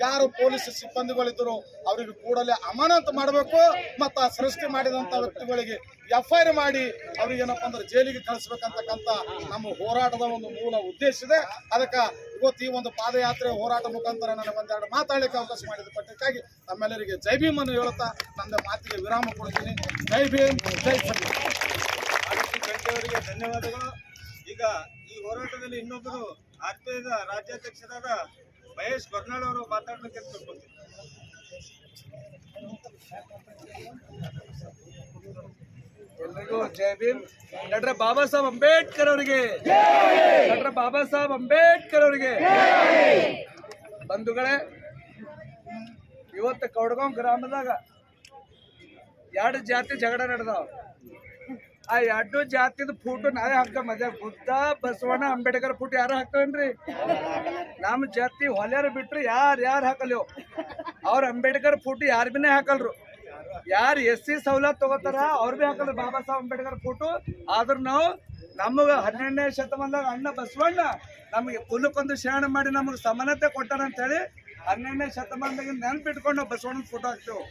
ಯಾರು ಪೊಲೀಸ್ ಸಿಬ್ಬಂದಿಗಳಿದ್ರು ಅವರಿಗೆ ಕೂಡಲೇ ಅಮಾನತು ಮಾಡಬೇಕು, ಮತ್ತು ಆ ಸೃಷ್ಟಿ ಮಾಡಿದಂತ ವ್ಯಕ್ತಿಗಳಿಗೆ FIR ಮಾಡಿ ಅವ್ರಿಗೆ ಏನಪ್ಪ ಅಂದ್ರೆ ಜೈಲಿಗೆ ಕಳಿಸ್ಬೇಕಂತಕ್ಕಂಥ ನಮ್ಮ ಹೋರಾಟದ ಒಂದು ಮೂಲ ಉದ್ದೇಶ ಇದೆ. ಅದಕ್ಕೆ ಇವತ್ತು ಈ ಒಂದು ಪಾದಯಾತ್ರೆ ಹೋರಾಟ ಮುಖಾಂತರ ನನಗೆ ಒಂದೆರಡು ಮಾತಾಡಲಿಕ್ಕೆ ಅವಕಾಶ ಮಾಡಿದ ಪಟ್ಟಕ್ಕಾಗಿ ನಮ್ಮೆಲ್ಲರಿಗೆ ಜೈ ಭೀಮ್ ಅನ್ನು ಹೇಳುತ್ತಾ ನನ್ನ ಮಾತಿಗೆ ವಿರಾಮ ಕೊಡ್ತೀನಿ. ಜೈ ಭೀಮ್, ಜೈ ಸಂವಿಧಾನ. ಅವರಿಗೆ ಧನ್ಯವಾದಗಳು. ಈಗ ಈ ಹೋರಾಟದಲ್ಲಿ ಇನ್ನೊಬ್ಬರು RPIದ ರಾಜ್ಯಾಧ್ಯಕ್ಷರಾದ ಮಹೇಶ್ ಬರ್ನಾಳ್ ಅವರು ಮಾತಾಡಲಿಕ್ಕೆ ತಿಳ್ಕೊಳ್ತೀನಿ. ಎಲ್ರಿಗೂ ಜೈ ಭೀಮ್. ಡಾಕ್ಟರ್ ಬಾಬಾ ಸಾಹೇಬ್ ಅಂಬೇಡ್ಕರ್ ಅವರಿಗೆ, ಡಾಕ್ಟರ್ ಬಾಬಾ ಸಾಹೇಬ್ ಅಂಬೇಡ್ಕರ್ ಅವರಿಗೆ. ಬಂಧುಗಳೇ, ಇವತ್ತು ಕೌಡಗಾಂವ್ ಗ್ರಾಮದಾಗ 2 ಜಾತಿ ಜಗಳ ನಡೆದಾವ. ಆ 2 ಜಾತಿದ ಫೋಟೋ ನಾವೇ ಹಾಕ್ತಾವ. ಮಧ್ಯ ಬುದ್ಧ ಬಸವಣ್ಣ ಅಂಬೇಡ್ಕರ್ ಫೋಟೋ ಯಾರು ಹಾಕ್ತಾವೇನ್ರಿ? ನಮ್ಮ ಜಾತಿ ಹೊಲ್ಯಾರ ಬಿಟ್ರಿ ಯಾರು ಹಾಕಲ್ಯೋ, ಅವ್ರ ಅಂಬೇಡ್ಕರ್ ಫೋಟೋ ಯಾರು ಬಿನೇ ಹಾಕಲ್ರು. ಯಾರು SC ಸವಲತ್ತು ತಗೋತಾರ ಅವ್ರ ಭೀ ಹಾಕಲ್ರಿ ಬಾಬಾ ಸಾಹೇಬ್ ಅಂಬೇಡ್ಕರ್ ಫೋಟೋ. ಆದ್ರೂ ನಾವು ನಮಗೆ 12ನೇ ಶತಮಾನದಾಗ ಅಣ್ಣ ಬಸವಣ್ಣ ನಮಗೆ ಕುಲಕ್ಕೊಂದು ಶರಣ ಮಾಡಿ ನಮಗೆ ಸಮಾನತೆ ಕೊಟ್ಟಾರ ಅಂತ ಹೇಳಿ 12ನೇ ಶತಮಾನದಾಗ ನೆನ್ಪಿಟ್ಕೊಂಡು ನಾವು ಬಸವಣ್ಣನ ಫೋಟೋ ಹಾಕ್ತೇವೆ.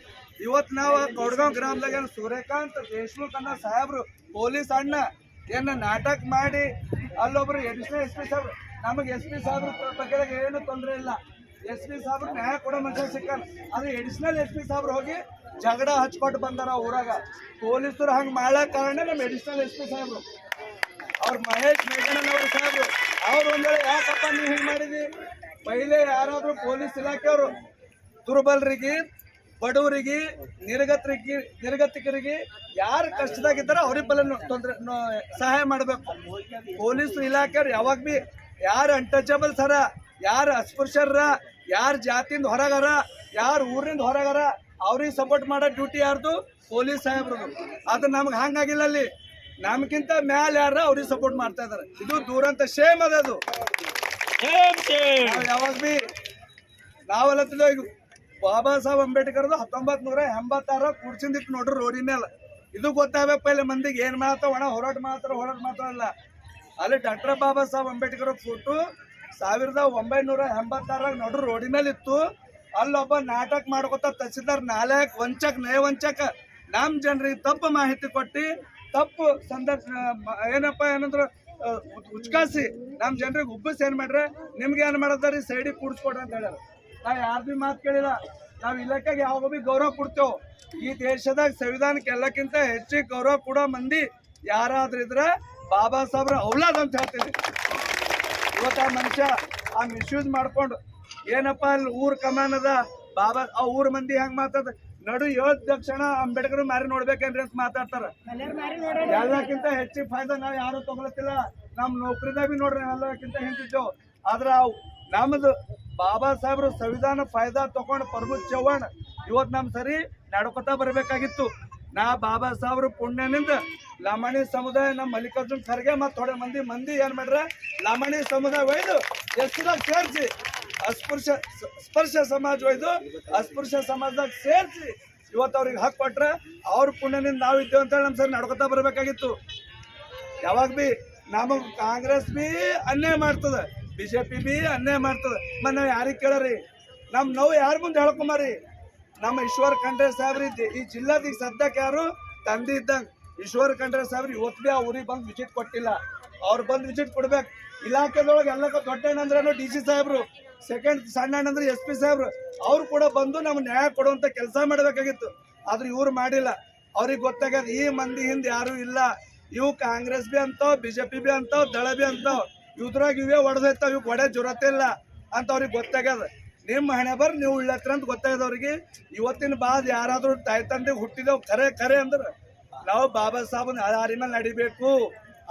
ಇವತ್ತು ನಾವು ಕೌಡಗಾಂವ್ ಗ್ರಾಮದಾಗ ಸೂರ್ಯಕಾಂತ್ ದೇಶಮುಖ್ ಅನ್ನೋ ಸಾಹೇಬ್ರು ಪೊಲೀಸ್ ಅಣ್ಣ ಏನ ನಾಟಕ ಮಾಡಿ ಅಲ್ಲೊಬ್ರು ಅಡಿಷನಲ್ SP ಸಾಹೇಬ್ರು, ನಮಗೆ SP ಸಾಹೇಬ್ರ ಬಗ್ಗೆ ಏನು ತೊಂದರೆ ಇಲ್ಲ, SP ಸಾಹೇಬ್ರು ನ್ಯಾಯ ಕೊಡೋ ಮನುಷ್ಯ ಸಿಕ್ಕಲ್ಲ. ಅದು ಅಡಿಷನಲ್ SP ಸಾಹೇಬ್ರು ಹೋಗಿ ಜಗಳ ಹಚ್ಕೊಟ್ಟು ಬಂದಾರ ಊರಾಗ. ಪೊಲೀಸರು ಹಂಗೆ ಮಾಡಕ್ ಕಾರಣ ನಮ್ಮ ಅಡಿಷನಲ್ SP ಸಾಹೇಬ್ರು, ಅವ್ರ ಮಹೇಶ್ ಮೇಘಣ್ಣನವ್ರ ಸಾಹೇಬ್ರು. ಅವ್ರು ಒಂದೇಳೆ ಯಾಕಪ್ಪ ನೀವು ಹಿಂಗೆ ಮಾಡಿದಿ? ಪೈಲೆ ಯಾರಾದ್ರೂ ಪೊಲೀಸ್ ಇಲಾಖೆಯವರು ದುರ್ಬಲರಿಗೆ, ಬಡವರಿಗೆ, ನಿರ್ಗತಿಕರಿಗೆ ಯಾರು ಕಷ್ಟದಾಗಿದ್ದಾರ ಅವ್ರಿಗೆ ತೊಂದರೆ ಸಹಾಯ ಮಾಡಬೇಕು. ಪೊಲೀಸ್ ಇಲಾಖೆಯವ್ರು ಯಾವಾಗ ಭೀ ಯಾರು ಅನ್ಟಚಬಲ್ಸ್ ಅರ, ಯಾರು ಅಸ್ಪೃಶ್ಯರ, ಯಾರು ಜಾತಿಯಿಂದ ಹೊರಗಾರ, ಯಾರು ಊರಿಂದ ಹೊರಗಾರ ಅವ್ರಿಗೆ ಸಪೋರ್ಟ್ ಮಾಡೋ ಡ್ಯೂಟಿ ಯಾರ್ದು? ಪೊಲೀಸ್ ಸಾಹೇಬ್ರದು. ಅದು ನಮ್ಗೆ ಹಂಗಾಗಿಲ್ಲ. ಅಲ್ಲಿ ನಮ್ಗಿಂತ ಮ್ಯಾಲೆ ಯಾರ ಅವ್ರಿಗೆ ಸಪೋರ್ಟ್ ಮಾಡ್ತಾ ಇದಾರೆ. ಇದು ದೂರಂತ ಶೇಮ್ ಅದದು. ಯಾವಾಗ ಭೀ ನಾವೆಲ್ಲ ಈಗ ಬಾಬಾ ಸಾಹೇಬ್ ಅಂಬೇಡ್ಕರ್ದು 1986 ಕೂಡ್ಸಿಂದಿತ್ತು ನೋಡ್ರಿ ರೋಡಿನ ಮೇಲೆ. ಇದು ಗೊತ್ತಾಗಬೇಕು ಪೈಲೆ ಮಂದಿಗೆ ಏನ್ ಮಾಡ್ತಾವ, ಒಣ ಹೋರಾಟ ಮಾಡ್ತಾರಲ್ಲ. ಅಲ್ಲಿ ಡಾಕ್ಟರ್ ಬಾಬಾ ಸಾಹೇಬ್ ಅಂಬೇಡ್ಕರ್ ಫೋಟೋ 1986 ನೋಡ್ರಿ ರೋಡಿನಲ್ಲಿ ಇತ್ತು. ಅಲ್ಲೊಬ್ಬ ನಾಟಕ ಮಾಡ್ಕೊತ ತಹಸೀಲ್ದಾರ್ ನಾಲ್ಕು ನಯವಂಚಕ ನಮ್ಮ ಜನರಿಗೆ ತಪ್ಪು ಮಾಹಿತಿ ಕೊಟ್ಟು ತಪ್ಪು ಏನಂದ್ರ ಉಚ್ಕಾಸಿ ನಮ್ಮ ಜನರಿಗೆ ಉಬ್ಬಸ್ ಏನ್ ಮಾಡ್ರೆ ನಿಮ್ಗೆ ಏನ್ ಮಾಡದಾರಿ ಸೈಡಿಗೆ ಕೂಡಿಸ್ಕೊಡ್ರಿ ಅಂತ ಹೇಳ್ಯಾರ. ನಾ ಯಾರ್ದು ಮಾತು ಕೇಳಿಲ್ಲ. ನಾವ್ ಇಲಾಖೆಗೆ ಯಾವಾಗ ಬಿ ಗೌರವ ಕೊಡ್ತೇವ್. ಈ ದೇಶದಾಗ ಸಂವಿಧಾನಕ್ಕೆ ಎಲ್ಲಕ್ಕಿಂತ ಹೆಚ್ಚಿಗೆ ಗೌರವ ಕೊಡೋ ಮಂದಿ ಯಾರಾದ್ರೂ ಇದ್ರೆ ಬಾಬಾ ಸಾಹೇಬ್ರ ಔಲಾದ್ ಅಂತ ಹೇಳ್ತೀನಿ. ಇವತ್ತು ಆ ಮನುಷ್ಯ ಆ ಮಿಸ್ಯೂಸ್ ಮಾಡ್ಕೊಂಡು ಏನಪ್ಪ ಅಲ್ಲಿ ಊರ್ ಕಮಾನ್ ಅದ ಬಾಬಾ ಆ ಊರ್ ಮಂದಿ ಹೆಂಗ್ ಮಾತಾಡ ನಡು ಯೋಧ ತಕ್ಷಣ ಅಂಬೇಡ್ಕರ್ ಮಾರಿ ನೋಡ್ಬೇಕೇನ್ರಿ ಅಂತ ಮಾತಾಡ್ತಾರ. ಎಲ್ಲಕ್ಕಿಂತ ಹೆಚ್ಚಿಗೆ ಫಾಯ್ದಾ ನಾವ್ ಯಾರು ತಗೊಳತಿಲ್ಲ. ನಮ್ ನೌಕರಿದಾಗ ಬಿ ನೋಡ್ರಿ ಎಲ್ಲಕ್ಕಿಂತ ಹಿಂದಿದ್ದೇವ್. ಆದ್ರ ನಮ್ದು ಬಾಬಾ ಸಾಹೇಬ್ರು ಸಂವಿಧಾನ ಫಾಯ್ದಾ ತಗೊಂಡು ಪ್ರಭು ಚವ್ಹಾಣ್ ಇವತ್ ನಮ್ ಸರಿ ನಡ್ಕೊತಾ ಬರ್ಬೇಕಾಗಿತ್ತು. ನಾ ಬಾಬಾ ಸಾಹೇಬ್ರು ಪುಣ್ಯನಿಂದ ಲಮಾಣಿ ಸಮುದಾಯ ನಮ್ಮ ಮಲ್ಲಿಕಾರ್ಜುನ್ ಖರ್ಗೆ ಮತ್ತು ಥೋಡೆ ಮಂದಿ ಏನ್ ಮಾಡ್ರ ಲಮಾಣಿ ಸಮುದಾಯ ಒಯ್ದು ಎಷ್ಟಿದಾಗ ಸೇರಿಸಿ ಸ್ಪರ್ಶ ಸಮಾಜ ಒಯ್ದು ಅಸ್ಪೃಶ್ಯ ಸಮಾಜದಾಗ ಸೇರಿಸಿ ಇವತ್ತು ಅವ್ರಿಗೆ ಹಕ್ಕು ಕೊಟ್ರೆ ಅವ್ರ ಪುಣ್ಯನಿಂದ ನಾವು ಇದ್ದೇವೆ ಅಂತ ಹೇಳಿ ನಮ್ಮ ಸರಿ ನಡ್ಕೊತಾ ಬರ್ಬೇಕಾಗಿತ್ತು. ಯಾವಾಗ ಬಿ ನಮಗ್ ಕಾಂಗ್ರೆಸ್ ಬಿ ಅನ್ಯಾಯ ಮಾಡ್ತದ, ಬಿಜೆಪಿ ಬಿ ಅನ್ಯಾಯ ಮಾಡ್ತದ. ಮತ್ತೆ ನಾವು ಯಾರಿಗೆ ಕೇಳರಿ? ನಮ್ ನೋವು ಯಾರ ಮುಂದೆ ಹೇಳ್ಕೊಂಬರಿ? ನಮ್ಮ ಈಶ್ವರ್ ಖಂಡ್ರೆ ಸಾಹೇಬ್ರಿ ಈ ಜಿಲ್ಲಾದ ಈಗ ಸದ್ಯಕ್ಕೆ ಯಾರು ತಂದೆ ಇದ್ದಂಗೆ ಈಶ್ವರ್ ಖಂಡ್ರೆ ಸಾಹೇಬ್ರಿ ಇವತ್ತು ಬಿ ಆ ಊರಿಗೆ ಬಂದು ವಿಸಿಟ್ ಕೊಟ್ಟಿಲ್ಲ. ಅವ್ರು ಬಂದು ವಿಸಿಟ್ ಕೊಡ್ಬೇಕು. ಇಲಾಖೆದೊಳಗೆ ಎಲ್ಲಕ್ಕ ದೊಡ್ಡ ಅಣ್ಣ ಅಂದ್ರೇನು DC ಸಾಹೇಬ್ರು, ಸೆಕೆಂಡ್ ಸಣ್ಣ ಅಣ್ಣ ಅಂದ್ರೆ SP ಸಾಹೇಬ್ರು, ಅವ್ರು ಕೂಡ ಬಂದು ನಮ್ಗೆ ನ್ಯಾಯ ಕೊಡುವಂತ ಕೆಲಸ ಮಾಡಬೇಕಾಗಿತ್ತು. ಆದ್ರೆ ಇವ್ರು ಮಾಡಿಲ್ಲ. ಅವ್ರಿಗೆ ಗೊತ್ತಾಗ್ಯದ ಈ ಮಂದಿ ಹಿಂದೆ ಯಾರು ಇಲ್ಲ. ಇವು ಕಾಂಗ್ರೆಸ್ ಬಿ ಅಂತಾವ್, ಬಿಜೆಪಿ ಬಿ ಅಂತಾವ್, ದಳ ಬಿ ಅಂತಾವ್. ಇವ್ರಾಗ ಇವೇ ಹೊಡೆದೈತಾವ, ಇವ್ ಹೊಡೆ ಜೊರತೆ ಇಲ್ಲ ಅಂತ ಅವ್ರಿಗೆ ಗೊತ್ತಾಗ್ಯದ. ನಿಮ್ಮ ಹಣೆ ಬರ್ ನೀವು ಉಳ್ಳತ್ರ ಅಂತ ಗೊತ್ತಾಗ್ಯದ ಅವ್ರಿಗೆ. ಇವತ್ತಿನ ಬಾದ್ ಯಾರಾದ್ರೂ ತಾಯಿ ತಂದೆ ಹುಟ್ಟಿದವ್ ಖರೆ ಅಂದ್ರೆ ನಾವು ಬಾಬಾ ಸಾಹೇಬ್ ಹಾರಿ ಮೇಲೆ ನಡಿಬೇಕು.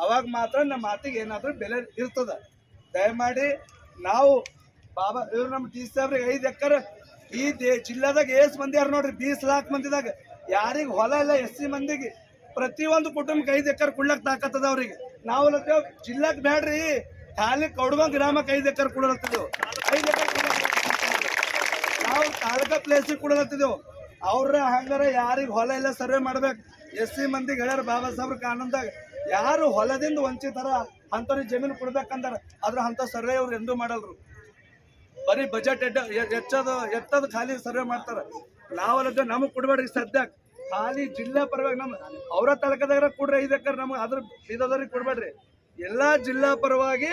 ಅವಾಗ ಮಾತ್ರ ನಮ್ಮ ಮಾತಿಗೆ ಏನಾದ್ರೂ ಬೆಲೆ ಇರ್ತದ. ದಯಮಾಡಿ ನಾವು ಬಾಬಾ ಇವ್ರು ನಮ್ಮ DC ಸಾಹೇಬ್ರಿಗೆ 5 ಎಕರೆ ಈ ಜಿಲ್ಲಾದಾಗ ಏಸ್ ಮಂದಿ ಯಾರು ನೋಡ್ರಿ 20 ಲಾಖ ಮಂದಿದಾಗ ಯಾರಿಗೆ ಹೊಲ ಇಲ್ಲ SC ಮಂದಿಗೆ ಪ್ರತಿಯೊಂದು ಕುಟುಂಬಕ್ಕೆ 5 ಎಕರೆ ಕೊಡ್ಲಕ್ ತಾಕತ್ತದ ಅವ್ರಿಗೆ. ನಾವು ಜಿಲ್ಲಾಕ್ ಬ್ಯಾಡ್ರಿ, ಖಾಲಿ ಕೌಡ್ಗೋ ಗ್ರಾಮಕ್ಕೆ 5 ಎಕರೆ ಕೊಡಲತ್ತಿದ್ದೆವು. 5 ಎಕರೆ ನಾವು ತಾಲೂಕಾ ಪ್ಲೇಸಿಗೆ ಕೊಡಲತ್ತಿದ್ದೆವು. ಅವ್ರ ಹಂಗಾರ ಯಾರಿಗೆ ಹೊಲ ಇಲ್ಲ ಸರ್ವೆ ಮಾಡ್ಬೇಕು. SC ಮಂದಿಗೆ ಹೇಳ್ಯಾರ ಬಾಬಾ ಸಾಹೇಬ್ರ ಕಾನೂನ್ದಾಗ ಯಾರು ಹೊಲದಿಂದ ವಂಚಿತರ ಅಂತವ್ರಿಗೆ ಜಮೀನು ಕೊಡ್ಬೇಕಂದಾರ. ಆದ್ರೆ ಅಂತ ಸರ್ವೆ ಅವ್ರು ಎಂದೂ ಮಾಡಲ್ರು. ಬರೀ ಬಜೆಟ್ ಎತ್ತದ ಖಾಲಿ ಸರ್ವೆ ಮಾಡ್ತಾರ. ನಾವಲ್ಲ ನಮಗ್ ಕೊಡ್ಬೇಡ್ರಿ. ಸದ್ಯಕ್ಕೆ ಖಾಲಿ ಜಿಲ್ಲಾ ಪರವಾಗಿ ನಮ್ಮ ಅವರ ತಾಲೂಕದಾಗ ಕೊಡ್ರಿ 5 ಎಕರೆ. ನಮಗೆ ಅದ್ರ ಬೀದದವ್ರಿಗೆ ಕೊಡ್ಬೇಡ್ರಿ. ಎಲ್ಲಾ ಜಿಲ್ಲಾ ಪರವಾಗಿ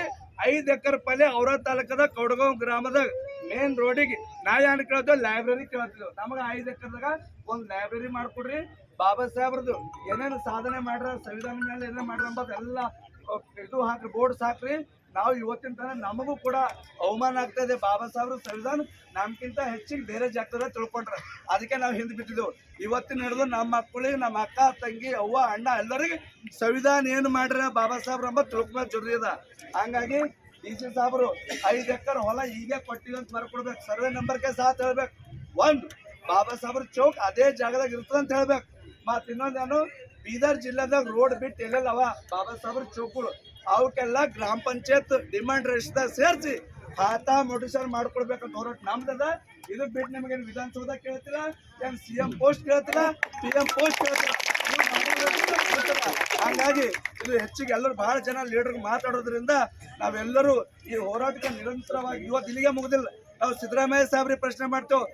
5 ಎಕರೆ ಪಲ್ಲೆ ಅವರ ತಾಲೂಕದ ಕೌಡಗಾಂವ್ ಗ್ರಾಮದಾಗ ಮೇನ್ ರೋಡಿಗೆ ನಾವ್ ಏನ್ ಕೇಳ್ತೇವೆ? ಲೈಬ್ರರಿ ಕೇಳ್ತಿದ್ದೇವೆ. ನಮಗೆ 5 ಎಕರೆದಾಗ ಒಂದು ಲೈಬ್ರರಿ ಮಾಡ್ಕೊಡ್ರಿ. ಬಾಬಾ ಸಾಹೇಬ್ರದ್ದು ಏನೇನು ಸಾಧನೆ ಮಾಡ್ರ, ಸಂವಿಧಾನ ಮೇಲೆ ಏನೇನು ಮಾಡ್ರ ಅಂಬದು ಎಲ್ಲ ಇದು ಹಾಕ್ರಿ, ಬೋರ್ಡ್ಸ್ ಹಾಕ್ರಿ. ನಾವು ಇವತ್ತಿನ ತನಕ ನಮಗೂ ಕೂಡ ಅವಮಾನ ಆಗ್ತಾ ಇದೆ. ಬಾಬಾ ಸಾಹೇಬ್ರು ಸಂವಿಧಾನ ನಮ್ಗಿಂತ ಹೆಚ್ಚಿಗೆ ಬೇರೆ ಜಾಗದಾಗ ತಿಳ್ಕೊಂಡ್ರ. ಅದಕ್ಕೆ ನಾವು ಹಿಂದೆ ಬಿಟ್ಟಿದ್ದೆವು. ಇವತ್ತಿನ ಹಿಡಿದು ನಮ್ಮ ಮಕ್ಕಳಿಗೆ, ನಮ್ಮ ಅಕ್ಕ ತಂಗಿ ಅವ್ವ ಅಣ್ಣ ಎಲ್ಲರಿಗೆ ಸಂವಿಧಾನ ಏನು ಮಾಡ್ರ ಬಾಬಾ ಸಾಹೇಬ್ರ ಎಂಬ ತಿಳ್ಕೊಂಬ ಜರುರಿ ಅದ. ಹಂಗಾಗಿ DC ಸಾಹೇಬ್ರು 5 ಎಕರೆ ಹೊಲ ಈಗ ಕೊಟ್ಟಿವಿ ಅಂತ ಬರ್ಕೊಡ್ಬೇಕು. ಸರ್ವೆ ನಂಬರ್ಗೆ ಸಾಥ್ ಹೇಳ್ಬೇಕು. ಒಂದು ಬಾಬಾ ಸಾಹೇಬ್ರ ಚೌಕ್ ಅದೇ ಜಾಗದಾಗ ಇರ್ತದಂತ ಹೇಳ್ಬೇಕು. ಮತ್ ಇನ್ನೊಂದೇನು, ಬೀದರ್ ಜಿಲ್ಲಾದಾಗ ರೋಡ್ ಬಿಟ್ಟು ಎಲ್ಲೆಲ್ಲ ಅವ ಬಾಬಾ ಸಾಹೇಬ್ರ ಚೌಕುಗಳು ಅವಕ್ಕೆಲ್ಲ ಗ್ರಾಮ ಪಂಚಾಯತ್ ಡಿಮಾಂಡ್ ರೆಜಿಸ್ಟರ್ ಸೇರಿಸಿ ಖಾತಾ ಮೊಟಿಸರ್ ಮಾಡ್ಕೊಡ್ಬೇಕಂತ ಹೋರಾಟ ನಮ್ದದ. ಇದು ಬಿಟ್ಟು ನಿಮಗೆ ವಿಧಾನಸೌಧ ಕೇಳ್ತಿಲ್ಲ, ಏನ್ CM ಪೋಸ್ಟ್ ಕೇಳ್ತಿಲ್ಲ, PM ಪೋಸ್ಟ್ ಕೇಳ್ತಿಲ್ಲ. ಹಂಗಾಗಿ ಇದು ಹೆಚ್ಚಿಗೆ ಎಲ್ಲರೂ ಬಹಳ ಜನ ಲೀಡರ್ ಮಾತಾಡೋದ್ರಿಂದ ನಾವೆಲ್ಲರೂ ಈ ಹೋರಾಟಕ್ಕೆ ನಿರಂತರವಾಗಿ ಇವತ್ತು ಇಲ್ಲಿಗೆ ಮುಗುದಿಲ್ಲ. ನಾವು ಸಿದ್ದರಾಮಯ್ಯ ಸಾಹೇಬ್ರಿಗೆ ಪ್ರಶ್ನೆ ಮಾಡ್ತೇವೆ.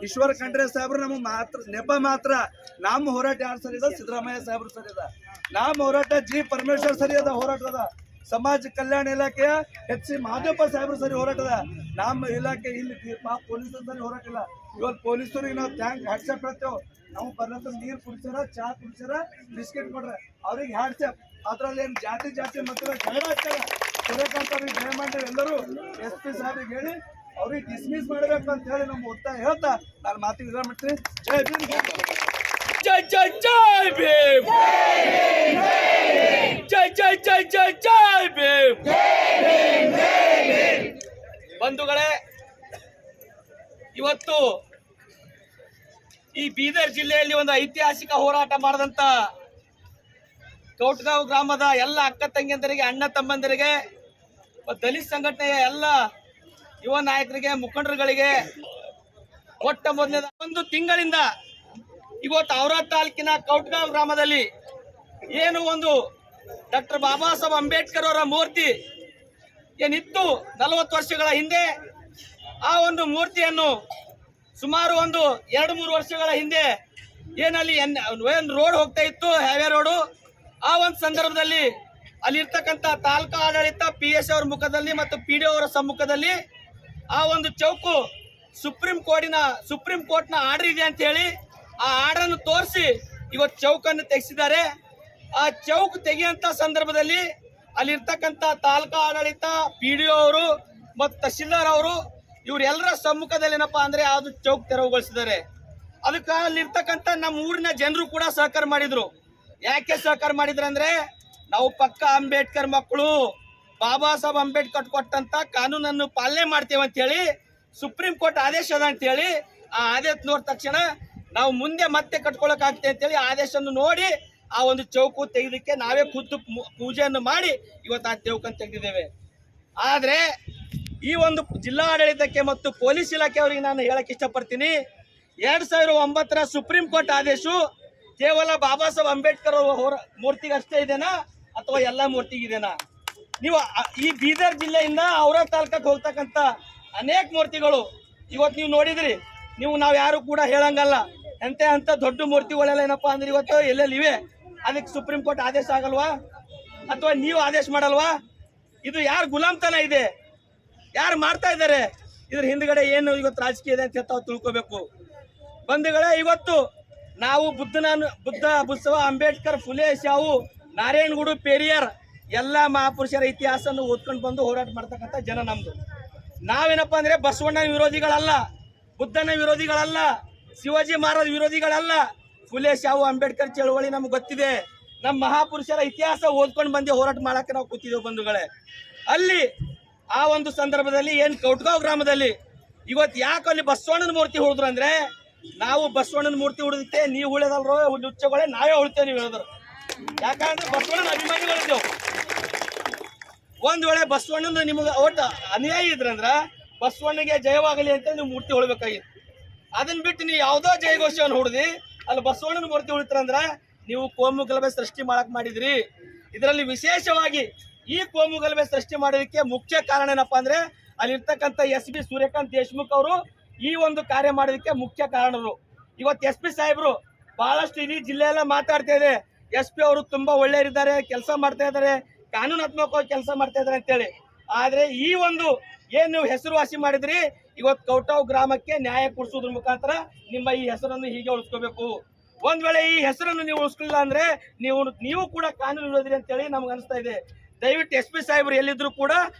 ಈಶ್ವರ್ ಖಂಡ್ರೆ ಸಾಹೇಬ್ರು ನಮಗೆ ಮಾತ್ರ ನೆಪ ಮಾತ್ರ. ನಮ್ಮ ಹೋರಾಟ ಯಾರು ಸರಿ ಅದ? ಸಿದ್ದರಾಮಯ್ಯ ಸಾಹೇಬ್ರು ಸರಿ ಅದ. ನಮ್ಮ ಹೋರಾಟ G ಪರಮೇಶ್ವರ್ ಸರಿ ಅದ ಹೋರಾಟದ. ಸಮಾಜ ಕಲ್ಯಾಣ ಇಲಾಖೆಯ HC ಮಾದೇವಪ್ಪ ಸಾಹೇಬ್ರು ಸರಿ ಹೋರಾಟದ. ನಮ್ಮ ಇಲಾಖೆ ಇಲ್ಲಿ ಪೊಲೀಸರ ಸರಿ ಹೋರಾಟ ಇಲ್ಲ. ಇವತ್ತು ಪೊಲೀಸರಿಗೆ ನಾವು ಹ್ಯಾಟ್ಸಪ್ ಹೇಳ್ತೇವೆ. ನಾವು ಬರ್ಲಂತ ನೀರು ಕುಡಿಸ್ಯಾರ, ಚಹಾ ಕುಡಿಸ್ಯಾರ, ಬಿಸ್ಕೆಟ್ ಕೊಡ್ರ, ಅವ್ರಿಗೆ ಹ್ಯಾಟ್ಸಪ್. ಅದ್ರಲ್ಲಿ ಏನು ಜಾತಿ ಮಕ್ಕಳ ಜಗಳ ಆಗ್ತಾರ. ಸೂರ್ಯಕಾಂತ್ ದಯಮಾಡಿ ಎಲ್ಲರೂ SP ಸಾಹೇಬ್ರಿಗೆ ಹೇಳಿ ಅವ್ರಿಗೆ ಡಿಸ್ಮಿಸ್ ಮಾಡಬೇಕು ಅಂತ ಹೇಳಿ ನಮ್ಮ ಒತ್ತಾಯ ಹೇಳ್ತಾ ನಾನು ಮಾತಿಗೆ ವಿರಾಮ ಮಾಡ್ತೀನಿ. ಜೈ ಭೀಮ್, ಜೈ ಜೈ ಜೈ ಭೀಮ್, ಜೈ ಜೈ ಜೈ ಜೈ ಜೈ ಭೀಮ್. ಬಂಧುಗಳೇ, ಇವತ್ತು ಈ ಬೀದರ್ ಜಿಲ್ಲೆಯಲ್ಲಿ ಒಂದು ಐತಿಹಾಸಿಕ ಹೋರಾಟ ಮಾಡಿದಂತ ಕೌಟ್ಗಾಂವ್ ಗ್ರಾಮದ ಎಲ್ಲ ಅಕ್ಕ ತಂಗಿಯಂದರಿಗೆ, ಅಣ್ಣ ತಮ್ಮಂದರಿಗೆ, ದಲಿತ ಸಂಘಟನೆಯ ಎಲ್ಲ ಯುವ ನಾಯಕರಿಗೆ, ಮುಖಂಡರುಗಳಿಗೆ ಮೊಟ್ಟ ಮೊದಲನೇ ಒಂದು ತಿಂಗಳಿಂದ ಇವತ್ತು ಔರಾದ್ ತಾಲೂಕಿನ ಕೌಟ್ಗಾಂವ್ ಗ್ರಾಮದಲ್ಲಿ ಏನು ಒಂದು ಡಾಕ್ಟರ್ ಬಾಬಾ ಸಾಹೇಬ್ ಅಂಬೇಡ್ಕರ್ ಅವರ ಮೂರ್ತಿ ಏನಿತ್ತು 40 ವರ್ಷಗಳ ಹಿಂದೆ, ಆ ಒಂದು ಮೂರ್ತಿಯನ್ನು ಸುಮಾರು ಒಂದು 2-3 ವರ್ಷಗಳ ಹಿಂದೆ ಏನಲ್ಲಿ ಏನು ರೋಡ್ ಹೋಗ್ತಾ ಇತ್ತು, ಹೈವೇ ರೋಡು, ಆ ಒಂದು ಸಂದರ್ಭದಲ್ಲಿ ಅಲ್ಲಿರ್ತಕ್ಕಂಥ ತಾಲೂಕಾ ಆಡಳಿತ PS ಅವರ ಮುಖದಲ್ಲಿ ಮತ್ತು PDO ಅವರ ಸಮ್ಮುಖದಲ್ಲಿ ಆ ಒಂದು ಚೌಕು ಸುಪ್ರೀಂ ಕೋರ್ಟ್ನ ಆರ್ಡರ್ ಇದೆ ಅಂತ ಹೇಳಿ ಆ ಆರ್ಡರ್ ಅನ್ನು ತೋರಿಸಿ ಇವತ್ತು ಚೌಕನ್ನು ತೆಗೆಸಿದ್ದಾರೆ. ಆ ಚೌಕ್ ತೆಗೆಯುವಂತ ಸಂದರ್ಭದಲ್ಲಿ ಅಲ್ಲಿರ್ತಕ್ಕಂಥ ತಾಲೂಕಾ ಆಡಳಿತ, PDO ಅವರು ಮತ್ತು ತಹಶೀಲ್ದಾರ್ ಅವರು ಇವರೆಲ್ಲರ ಸಮ್ಮುಖದಲ್ಲಿ ಏನಪ್ಪಾ ಅಂದ್ರೆ ಅದು ಚೌಕ್ ತೆರವುಗೊಳಿಸಿದ್ದಾರೆ. ಅದಕ್ಕೆ ಅಲ್ಲಿರ್ತಕ್ಕಂಥ ನಮ್ಮ ಊರಿನ ಜನರು ಕೂಡ ಸಹಕಾರ ಮಾಡಿದ್ರು. ಯಾಕೆ ಸಹಕಾರ ಮಾಡಿದ್ರು ಅಂದ್ರೆ ನಾವು ಪಕ್ಕ ಅಂಬೇಡ್ಕರ್ ಮಕ್ಕಳು, ಬಾಬಾ ಸಾಹೇಬ್ ಅಂಬೇಡ್ಕರ್ ಕೊಟ್ಟಂತ ಕಾನೂನನ್ನು ಪಾಲನೆ ಮಾಡ್ತೇವೆ ಅಂತ ಹೇಳಿ ಸುಪ್ರೀಂ ಕೋರ್ಟ್ ಆದೇಶ ಅದ ಅಂತ ಹೇಳಿ ಆ ಆದೇಶ ನೋಡಿದ ತಕ್ಷಣ ನಾವು ಮುಂದೆ ಮತ್ತೆ ಕಟ್ಕೊಳಕ್ ಆಗ್ತದೆ ಅಂತ ಹೇಳಿ ಆದೇಶವನ್ನು ನೋಡಿ ಆ ಒಂದು ಚೌಕು ತೆಗೆದಕ್ಕೆ ನಾವೇ ಖುದ್ದು ಪೂಜೆಯನ್ನು ಮಾಡಿ ಇವತ್ತು ಆ ಚೌಕನ್ನು ತೆಗೆದಿದ್ದೇವೆ. ಆದ್ರೆ ಈ ಒಂದು ಜಿಲ್ಲಾ ಆಡಳಿತಕ್ಕೆ ಮತ್ತು ಪೊಲೀಸ್ ಇಲಾಖೆ ಅವರಿಗೆ ನಾನು ಹೇಳಕ್ ಇಷ್ಟಪಡ್ತೀನಿ, 2009ರ ಸುಪ್ರೀಂ ಕೋರ್ಟ್ ಆದೇಶ ಕೇವಲ ಬಾಬಾ ಸಾಹೇಬ್ ಅಂಬೇಡ್ಕರ್ ಮೂರ್ತಿಗೆ ಅಷ್ಟೇ ಇದೆನಾ ಅಥವಾ ಎಲ್ಲಾ ಮೂರ್ತಿಗೆ ಇದೆನಾ? ನೀವು ಈ ಬೀದರ್ ಜಿಲ್ಲೆಯಿಂದ ಔರಾ ತಾಲೂಕಕ್ಕೆ ಹೋಗ್ತಕ್ಕಂಥ ಅನೇಕ ಮೂರ್ತಿಗಳು ಇವತ್ತು ನೀವು ನೋಡಿದ್ರಿ. ನಾವು ಯಾರು ಕೂಡ ಹೇಳಂಗಲ್ಲ, ಅಂತ ದೊಡ್ಡ ಮೂರ್ತಿಗಳೆಲ್ಲ ಏನಪ್ಪಾ ಅಂದ್ರೆ ಇವತ್ತು ಎಲ್ಲೆಲ್ಲಿ ಇವೆ. ಅದಕ್ಕೆ ಸುಪ್ರೀಂ ಕೋರ್ಟ್ ಆದೇಶ ಆಗಲ್ವಾ ಅಥವಾ ನೀವು ಆದೇಶ ಮಾಡಲ್ವಾ? ಇದು ಯಾರು ಗುಲಾಮ್ತನ ಇದೆ, ಯಾರು ಮಾಡ್ತಾ ಇದ್ದಾರೆ, ಇದ್ರ ಹಿಂದ್ಗಡೆ ಏನು ಇವತ್ತು ರಾಜಕೀಯ ಇದೆ ಅಂತ ತಾವು ತಿಳ್ಕೋಬೇಕು. ಬಂಧುಗಳೇ, ಇವತ್ತು ನಾವು ಬುದ್ಧ ಬಸವ ಅಂಬೇಡ್ಕರ್, ಫುಲೆ ಶಾಹು, ನಾರಾಯಣಗೌಡ, ಪೆರಿಯಾರ್ ಎಲ್ಲ ಮಹಾಪುರುಷರ ಇತಿಹಾಸವನ್ನು ಓದ್ಕೊಂಡು ಬಂದು ಹೋರಾಟ ಮಾಡ್ತಕ್ಕಂಥ ಜನ ನಮ್ದು. ನಾವೇನಪ್ಪಾ ಅಂದ್ರೆ ಬಸವಣ್ಣನ ವಿರೋಧಿಗಳಲ್ಲ, ಬುದ್ಧನ ವಿರೋಧಿಗಳಲ್ಲ, ಶಿವಾಜಿ ಮಹಾರಾಜ್ ವಿರೋಧಿಗಳಲ್ಲ. ಫುಲೆ ಶಾಹು ಅಂಬೇಡ್ಕರ್ ಚಳವಳಿ ನಮ್ಗೆ ಗೊತ್ತಿದೆ. ನಮ್ಮ ಮಹಾಪುರುಷರ ಇತಿಹಾಸ ಓದ್ಕೊಂಡು ಬಂದು ಹೋರಾಟ ಮಾಡಕ್ಕೆ ನಾವು ಕೂತಿದ್ದೇವೆ ಬಂಧುಗಳೇ. ಅಲ್ಲಿ ಆ ಒಂದು ಸಂದರ್ಭದಲ್ಲಿ ಏನ್ ಕೌಟ್ಗಾಂವ್ ಗ್ರಾಮದಲ್ಲಿ ಇವತ್ತು ಯಾಕೆ ಅಲ್ಲಿ ಬಸವಣ್ಣನ ಮೂರ್ತಿ ಹೊಡೆದ್ರು ಅಂದ್ರೆ, ನಾವು ಬಸವಣ್ಣನ ಮೂರ್ತಿ ಹೊಡೆದಕ್ಕೆ ನೀವು ಉಳಿದಲ್ರೋ ಹುಚ್ಚಗಳೇ, ನಾವೇ ಉಳಿತೇವೆ ನೀವು ಹೇಳಿದ್ರು. ಯಾಕಂದ್ರೆ ಬಸವಣ್ಣನ ಅಭಿಮಾನಿಗಳಿದ್ದೇವೆ. ಒಂದ್ ವೇಳೆ ಬಸವಣ್ಣನ ನಿಮ್ಗೆ ಒಟ್ಟು ಅನ್ಯಾಯ ಇದ್ರಂದ್ರ ಬಸವಣ್ಣಗೆ ಜಯವಾಗಲಿ ಅಂತ ನೀವು ಮೂರ್ತಿ ಹೊಳಬೇಕಾಗಿತ್ತು. ಅದನ್ನ ಬಿಟ್ಟು ನೀವು ಯಾವ್ದೋ ಜಯಘೋಷವನ್ನು ಹೊಡೆದಿ ಅಲ್ಲಿ ಬಸವಣ್ಣನ ಮೂರ್ತಿ ಉಳಿತಾರಂದ್ರ ನೀವು ಕೋಮು ಗಲಭೆ ಸೃಷ್ಟಿ ಮಾಡಕ್ ಮಾಡಿದ್ರಿ. ಇದರಲ್ಲಿ ವಿಶೇಷವಾಗಿ ಈ ಕೋಮು ಗಲಭೆ ಸೃಷ್ಟಿ ಮಾಡೋದಕ್ಕೆ ಮುಖ್ಯ ಕಾರಣ ಏನಪ್ಪಾ ಅಂದ್ರೆ ಅಲ್ಲಿರ್ತಕ್ಕಂಥ SP ಸೂರ್ಯಕಾಂತ್ ದೇಶಮುಖ್ ಅವರು ಈ ಒಂದು ಕಾರ್ಯ ಮಾಡೋದಕ್ಕೆ ಮುಖ್ಯ ಕಾರಣರು. ಇವತ್ತು SP ಸಾಹೇಬ್ರು ಬಹಳಷ್ಟು ಇಡೀ ಜಿಲ್ಲೆ ಎಲ್ಲ ಮಾತಾಡ್ತಾ ಇದೆ, SP ಅವರು ತುಂಬಾ ಒಳ್ಳೆಯರಿದ್ದಾರೆ, ಕೆಲಸ ಮಾಡ್ತಾ ಇದ್ದಾರೆ, ಕಾನೂನಾತ್ಮಕವಾಗಿ ಕೆಲಸ ಮಾಡ್ತಾ ಇದ್ದಾರೆ ಅಂತೇಳಿ. ಆದ್ರೆ ಈ ಒಂದು ಏನ್ ನೀವು ಹೆಸರುವಾಸಿ ಮಾಡಿದ್ರಿ, ಇವತ್ತು ಕೌಟಾವ್ ಗ್ರಾಮಕ್ಕೆ ನ್ಯಾಯ ಕೊಡಿಸೋದ್ರ ಮುಖಾಂತರ ನಿಮ್ಮ ಈ ಹೆಸರನ್ನು ಹೀಗೆ ಉಳಿಸ್ಕೋಬೇಕು. ಒಂದ್ ವೇಳೆ ಈ ಹೆಸರನ್ನು ನೀವು ಉಳಿಸ್ಲಿಲ್ಲ ಅಂದ್ರೆ ನೀವು ಕೂಡ ಕಾನೂನು ವಿರೋಧಿ ಅಂತೇಳಿ ನಮ್ಗೆ ಅನಿಸ್ತಾ ಇದೆ. ದಯವಿಟ್ಟು SP ಸಾಹೇಬ್ರು ಎಲ್ಲಿದ್ರು ಕೂಡ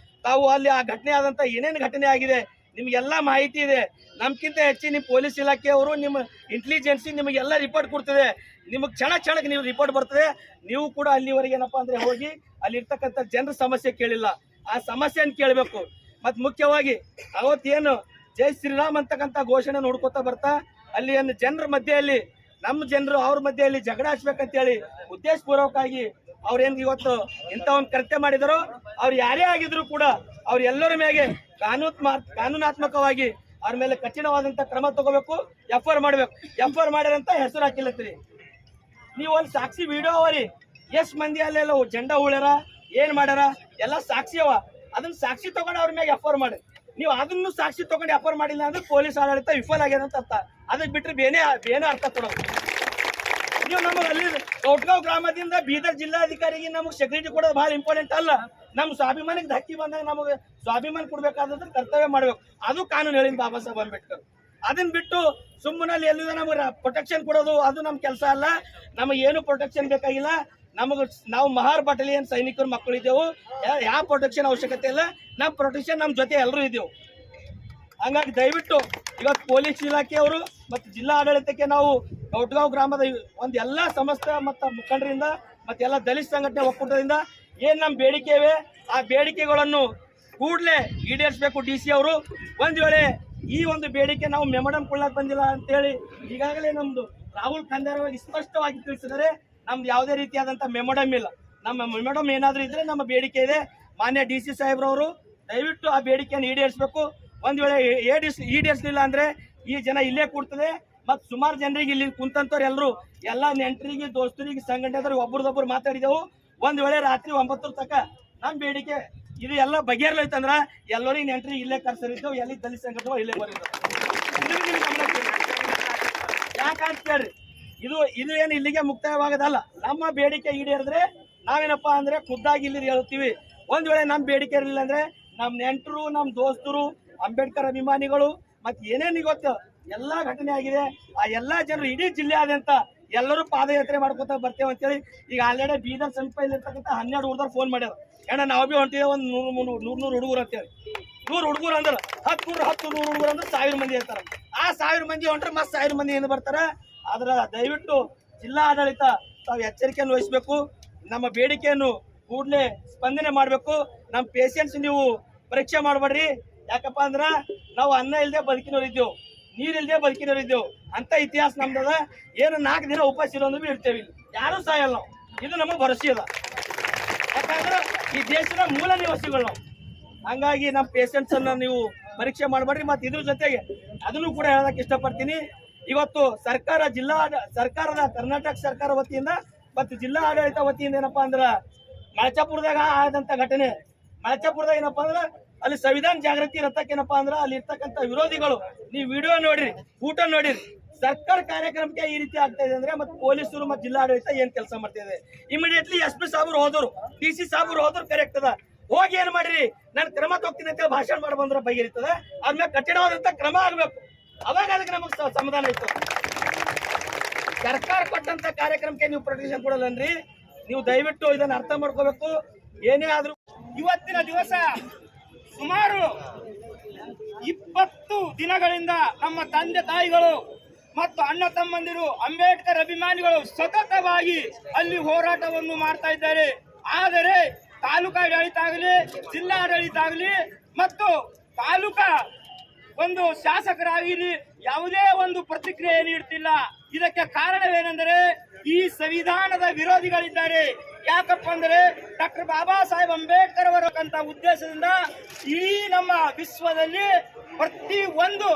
ತಾವು ಅಲ್ಲಿ ಆ ಘಟನೆ ಆದಂತ ಏನೇನು ಘಟನೆ ಆಗಿದೆ ನಿಮ್ಗೆಲ್ಲ ಮಾಹಿತಿ ಇದೆ. ನಮ್ಗಿಂತ ಹೆಚ್ಚು ನಿಮ್ಮ ಪೊಲೀಸ್ ಇಲಾಖೆಯವರು, ನಿಮ್ಮ ಇಂಟೆಲಿಜೆನ್ಸಿ ನಿಮಗೆಲ್ಲ ರಿಪೋರ್ಟ್ ಕೊಡ್ತದೆ. ನಿಮಗೆ ಕ್ಷಣಕ್ಕೆ ನೀವು ರಿಪೋರ್ಟ್ ಬರ್ತದೆ. ನೀವು ಕೂಡ ಅಲ್ಲಿವರೆಗೆ ಏನಪ್ಪಾ ಅಂದ್ರೆ ಹೋಗಿ ಅಲ್ಲಿ ಇರ್ತಕ್ಕಂಥ ಜನರ ಸಮಸ್ಯೆ ಕೇಳಿಲ್ಲ, ಆ ಸಮಸ್ಯೆಯನ್ನು ಕೇಳಬೇಕು. ಮತ್ ಮುಖ್ಯವಾಗಿ ಅವತ್ತೇನು ಜೈ ಶ್ರೀರಾಮ್ ಅಂತಕ್ಕಂಥ ಘೋಷಣೆ ನೋಡ್ಕೊತಾ ಬರ್ತಾ ಅಲ್ಲಿ ಜನರ ಮಧ್ಯೆಯಲ್ಲಿ ನಮ್ಮ ಜನರು ಅವ್ರ ಮಧ್ಯೆಯಲ್ಲಿ ಜಗಳ ಹಚ್ಬೇಕಂತೇಳಿ ಉದ್ದೇಶಪೂರ್ವಕವಾಗಿ ಅವ್ರೇನ್ ಇವತ್ತು ಇಂಥ ಒಂದು ಕೃತ್ಯ ಮಾಡಿದಾರೋ ಅವ್ರು ಯಾರೇ ಆಗಿದ್ರು ಕೂಡ ಅವ್ರ ಎಲ್ಲರ ಮೇಲೆ ಕಾನೂನಾತ್ಮಕವಾಗಿ ಅವ್ರ ಮೇಲೆ ಕಠಿಣವಾದಂತ ಕ್ರಮ ತಗೋಬೇಕು, FIR ಮಾಡ್ಬೇಕು. FIR ಮಾಡಿರಂತ ಹೆಸರು ಹಾಕಿಲ್ಲತ್ರಿ. ನೀವು ಅಲ್ಲಿ ಸಾಕ್ಷಿ ವಿಡಿಯೋ ಅವರಿ, ಎಷ್ಟು ಮಂದಿ ಅಲ್ಲೆಲ್ಲ ಜೆಂಡಾ ಉಳ್ಯಾರ, ಏನ್ ಮಾಡ್ಯಾರ ಎಲ್ಲ ಸಾಕ್ಷಿ ಅವ. ಅದನ್ನ ಸಾಕ್ಷಿ ತಗೊಂಡು ಅವ್ರ ಮೇಲೆ FIR ಮಾಡಿ. ನೀವು ಅದನ್ನು ಸಾಕ್ಷಿ ತಗೊಂಡು FIR ಮಾಡಿಲ್ಲ ಅಂದ್ರೆ ಪೊಲೀಸ್ ಆಡಳಿತ ವಿಫಲ ಆಗ್ಯದ ಅಂತ ಅರ್ಥ. ಅದಕ್ಕೆ ಬಿಟ್ಟರೆ ಬೇನೇ ಅರ್ಥ ಕೊಡೋದು. ನೀವು ನಮಗೆ ಅಲ್ಲಿ ಕೌಟ್ಗಾಂವ್ ಗ್ರಾಮದಿಂದ ಬೀದರ್ ಜಿಲ್ಲಾಧಿಕಾರಿಗೆ ನಮಗೆ ಸೆಕ್ಯೂರಿಟಿ ಕೊಡೋದು ಬಹಳ ಇಂಪಾರ್ಟೆಂಟ್ ಅಲ್ಲ. ನಮ್ಮ ಸ್ವಾಭಿಮಾನಕ್ಕೆ ಧಕ್ಕಿ ಬಂದಾಗ ನಮಗೆ ಸ್ವಾಭಿಮಾನ ಕೊಡ್ಬೇಕಾದ್ರೆ ಕರ್ತವ್ಯ ಮಾಡ್ಬೇಕು. ಅದು ಕಾನೂನು ಹೇಳಿದ ಬಾಬಾ ಸಾಹೇಬ್ ಅಂಬೇಡ್ಕರ್. ಅದನ್ನ ಬಿಟ್ಟು ಸುಮ್ಮನಲ್ಲಿ ಎಲ್ಲಿಂದ ನಮಗೆ ಪ್ರೊಟೆಕ್ಷನ್ ಕೊಡೋದು ಅದು ನಮ್ಮ ಕೆಲಸ ಅಲ್ಲ. ನಮಗೆ ಏನು ಪ್ರೊಟೆಕ್ಷನ್ ಬೇಕಾಗಿಲ್ಲ. ನಾವು ಮಹಾರ್ ಬಟಾಲಿಯನ್ ಸೈನಿಕರ ಮಕ್ಕಳಿದ್ದೆವು, ಯಾವ ಪ್ರೊಟೆಕ್ಷನ್ ಅವಶ್ಯಕತೆ ಇಲ್ಲ. ನಮ್ಮ ಪ್ರೊಟೆಕ್ಷನ್ ನಮ್ಮ ಜೊತೆ ಎಲ್ಲರೂ ಇದ್ದೆವು. ಹಂಗಾಗಿ ದಯವಿಟ್ಟು ಇವತ್ತು ಪೊಲೀಸ್ ಇಲಾಖೆಯವರು ಮತ್ತು ಜಿಲ್ಲಾ ಆಡಳಿತಕ್ಕೆ ನಾವು ಕೌಟ್ಗಾಂವ್ ಗ್ರಾಮದ ಒಂದು ಎಲ್ಲ ಸಂಸ್ಥೆ ಮತ್ತು ಮುಖಂಡರಿಂದ ಮತ್ತೆ ಎಲ್ಲ ದಲಿತ ಸಂಘಟನೆ ಒಕ್ಕೂಟದಿಂದ ಏನ್ ನಮ್ಮ ಬೇಡಿಕೆ ಇವೆ ಆ ಬೇಡಿಕೆಗಳನ್ನು ಕೂಡಲೇ ಈಡೇರಿಸಬೇಕು. DC ಅವರು ಒಂದ್ ವೇಳೆ ಈ ಒಂದು ಬೇಡಿಕೆ ನಾವು ಮೆಮೊಡಮ್ ಕೊಳ್ಳಕ್ ಬಂದಿಲ್ಲ ಅಂತೇಳಿ ಈಗಾಗಲೇ ನಮ್ದು ರಾಹುಲ್ ಖಂಡೇರವಾಗಿ ಸ್ಪಷ್ಟವಾಗಿ ತಿಳಿಸಿದರೆ ನಮ್ದು ಯಾವುದೇ ರೀತಿಯಾದಂತ ಮೆಮೊಡಮ್ ಇಲ್ಲ. ನಮ್ಮ ಮೆಮೊಡಮ್ ಏನಾದ್ರೂ ಇದ್ರೆ ನಮ್ಮ ಬೇಡಿಕೆ ಇದೆ. ಮಾನ್ಯ DC ಸಾಹೇಬ್ರವರು ದಯವಿಟ್ಟು ಆ ಬೇಡಿಕೆಯನ್ನು ಈಡೇರಿಸಬೇಕು. ಒಂದ್ ವೇಳೆ ಈಡೇರಿಸಲಿಲ್ಲ ಅಂದ್ರೆ ಈ ಜನ ಇಲ್ಲೇ ಕೂಡ್ತದೆ. ಮತ್ ಸುಮಾರು ಜನರಿಗೆ ಇಲ್ಲಿ ಕುಂತಂತವ್ರು ಎಲ್ಲರೂ ಎಲ್ಲ ನೆಂಟರಿಗೆ, ದೋಸ್ತರಿಗೆ, ಸಂಘಟನೆದವ್ರಿಗೆ ಒಬ್ರದೊಬ್ರು ಮಾತಾಡಿದೆವು. ಒಂದ್ ವೇಳೆ ರಾತ್ರಿ 9 ತನಕ ನಮ್ ಬೇಡಿಕೆ ಇದು ಎಲ್ಲ ಬಗೆಹರ್ಲೈತಂದ್ರ ಎಲ್ಲರಿಗೆ ನೆಂಟರಿಗೆ ಇಲ್ಲೇ ಕರ್ಸರಿದ್ದೆವು. ಎಲ್ಲಿ ದಲಿತ ಸಂಘಟನೆ ಇಲ್ಲೇ ಬರಿದ್ದೆವು. ಯಾಕಂತ ಕೇಳ್ರಿ, ಇದು ಏನು ಇಲ್ಲಿಗೆ ಮುಕ್ತಾಯವಾಗದಲ್ಲ. ನಮ್ಮ ಬೇಡಿಕೆ ಈಡೇರಿದ್ರೆ ನಾವೇನಪ್ಪಾ ಅಂದ್ರೆ ಖುದ್ದಾಗಿ ಇಲ್ಲಿ ಹೇಳ್ತೀವಿ. ಒಂದ್ ವೇಳೆ ನಮ್ ಬೇಡಿಕೆ ಇರಲಿಲ್ಲ ಅಂದ್ರೆ ನಮ್ ನೆಂಟರು, ನಮ್ ದೋಸ್ತರು, ಅಂಬೇಡ್ಕರ್ ಅಭಿಮಾನಿಗಳು ಮತ್ತೆ ಏನೇನು ಇವತ್ತು ಎಲ್ಲಾ ಘಟನೆ ಆಗಿದೆ. ಆ ಎಲ್ಲಾ ಜನರು ಇಡೀ ಜಿಲ್ಲೆಯಾದ್ಯಂತ ಎಲ್ಲರೂ ಪಾದಯಾತ್ರೆ ಮಾಡ್ಕೊತ ಬರ್ತೇವೆ ಅಂತೇಳಿ ಈಗ ಆಲ್ರೆಡಿ ಬೀದರ್ ಸಮೀಪದಲ್ಲಿರ್ತಕ್ಕಂಥ 12 ಹುಡುಗರು ಫೋನ್ ಮಾಡ್ಯಾರ. ಏನ ನಾವು ಭೀ ಹೊಂಟಿದ್ದೇವೆ ಒಂದು 100 ಹುಡುಗರು ಅಂತೇಳಿ. 100 ಹುಡುಗರು ಅಂದ್ರೆ 100 ಹುಡುಗರು ಅಂದ್ರೆ 1000 ಮಂದಿ ಇರ್ತಾರ. ಆ 1000 ಮಂದಿ ಹೊಂಟ್ರೆ ಮತ್ತೆ 1000 ಮಂದಿ ಏನು ಬರ್ತಾರ. ಆದ್ರ ದಯವಿಟ್ಟು ಜಿಲ್ಲಾ ಆಡಳಿತ ತಾವು ಎಚ್ಚರಿಕೆಯನ್ನು ವಹಿಸಬೇಕು. ನಮ್ಮ ಬೇಡಿಕೆಯನ್ನು ಕೂಡಲೇ ಸ್ಪಂದನೆ ಮಾಡಬೇಕು. ನಮ್ಮ ಪೇಷಂಟ್ಸ್ ನೀವು ಪರೀಕ್ಷೆ ಮಾಡಬೇಡ್ರಿ. ಯಾಕಪ್ಪ ಅಂದ್ರ ನಾವು ಅನ್ನ ಇಲ್ಲದೆ ಬದುಕಿನವರಿದ್ದೇವು, ನೀರಿಲ್ಲದೆ ಬದುಕಿನವರಿದ್ದೇವು ಅಂತ ಇತಿಹಾಸ ನಮ್ದದ. ಏನು 4 ದಿನ ಉಪವಾಸ ಇರೋಂದ್ರೂ ಇರ್ತೇವೆ, ಯಾರು ಸಾಯಲ್ಲ ನಾವು. ಇದು ನಮಗೆ ಭರವಸೆ ಅದ. ಯಾಕಂದ್ರೆ ಈ ದೇಶದ ಮೂಲ ನಿವಾಸಿಗಳು ನಾವು. ಹಂಗಾಗಿ ನಮ್ಮ ಪೇಷಂಟ್ಸ್ ಅನ್ನ ನೀವು ಪರೀಕ್ಷೆ ಮಾಡಬೇಡ್ರಿ. ಮತ್ತೆ ಇದ್ರ ಜೊತೆಗೆ ಅದನ್ನು ಕೂಡ ಹೇಳಕ್ ಇಷ್ಟಪಡ್ತೀನಿ. ಇವತ್ತು ಸರ್ಕಾರದ ಕರ್ನಾಟಕ ಸರ್ಕಾರ ವತಿಯಿಂದ ಮತ್ತು ಜಿಲ್ಲಾ ಆಡಳಿತ ವತಿಯಿಂದ ಏನಪ್ಪಾ ಅಂದ್ರ ಮಳಚಾಪುರದಾಗ ಆದಂತ ಘಟನೆ, ಮಳಚಾಪುರದಾಗ ಏನಪ್ಪಾ ಅಂದ್ರ ಅಲ್ಲಿ ಸಂವಿಧಾನ ಜಾಗೃತಿ ರಥಕ್ಕೆ ಏನಪ್ಪಾ ಅಂದ್ರ ಅಲ್ಲಿ ಇರ್ತಕ್ಕಂಥ ವಿರೋಧಿಗಳು, ನೀವು ವಿಡಿಯೋ ನೋಡಿರಿ, ಊಟ ನೋಡಿರಿ. ಸರ್ಕಾರ ಕಾರ್ಯಕ್ರಮಕ್ಕೆ ಈ ರೀತಿ ಆಗ್ತಾ ಇದೆ ಅಂದ್ರೆ ಮತ್ತೆ ಪೊಲೀಸರು ಮತ್ತು ಜಿಲ್ಲಾಡಳಿತ ಏನ್ ಕೆಲಸ ಮಾಡ್ತಾ ಇದೆ. ಇಮಿಡಿಯೇಟ್ಲಿ SP ಸಾಬ್ರು ಹೋದ್ರು, DC ಸಾಬ್ರು ಹೋದ್ರು, ಕರೆಕ್ಟ್ ಅದ. ಹೋಗಿ ಏನ್ ಮಾಡ್ರಿ, ನಾನು ಕ್ರಮ ತಗೋತೀನಿ ಅಂತ ಭಾಷಣ ಮಾಡಿ ಬಂದ್ರೆ ಬಗೆಹರಿತದ. ಅದ್ಮೇಲೆ ಕಠಿಣವಾದಂತ ಕ್ರಮ ಆಗ್ಬೇಕು. ಅವಾಗ ಅದಕ್ಕೆ ನಮಗ್ ಸಮಾಧಾನ ಇತ್ತು. ಸರ್ಕಾರ ಕೊಟ್ಟಂತ ಕಾರ್ಯಕ್ರಮಕ್ಕೆ ನೀವು ಪ್ರೊಟೆಕ್ಷನ್ ಕೊಡಲ್ಲನ್ರಿ. ನೀವು ದಯವಿಟ್ಟು ಇದನ್ನ ಅರ್ಥ ಮಾಡ್ಕೋಬೇಕು. ಏನೇ ಆದ್ರೂ ಇವತ್ತಿನ ದಿವಸ ಸುಮಾರು 20 ದಿನಗಳಿಂದ ನಮ್ಮ ತಂದೆ ತಾಯಿಗಳು ಮತ್ತು ಅಣ್ಣ ತಮ್ಮಂದಿರು, ಅಂಬೇಡ್ಕರ್ ಅಭಿಮಾನಿಗಳು ಸತತವಾಗಿ ಅಲ್ಲಿ ಹೋರಾಟವನ್ನು ಮಾಡ್ತಾ ಇದ್ದಾರೆ. ಆದರೆ ತಾಲೂಕಾ ಆಡಳಿತ ಆಗಲಿ, ಜಿಲ್ಲಾ ಆಡಳಿತ ಆಗಲಿ ಮತ್ತು ತಾಲೂಕಾ ಒಂದು ಶಾಸಕರಾಗಲಿ ಯಾವುದೇ ಒಂದು ಪ್ರತಿಕ್ರಿಯೆ ನೀಡುತ್ತಿಲ್ಲ. ಇದಕ್ಕೆ ಕಾರಣವೇನೆಂದರೆ ಈ ಸಂವಿಧಾನದ ವಿರೋಧಿಗಳಿದ್ದಾರೆ. ಯಾಕಪ್ಪ ಅಂದರೆ ಡಾಕ್ಟರ್ ಬಾಬಾ ಸಾಹೇಬ್ ಅಂಬೇಡ್ಕರ್ ಅವರಕ್ಕಂತ ಉದ್ದೇಶದಿಂದ ಈ ನಮ್ಮ ವಿಶ್ವದಲ್ಲಿ ಪ್ರತಿ ಒಂದು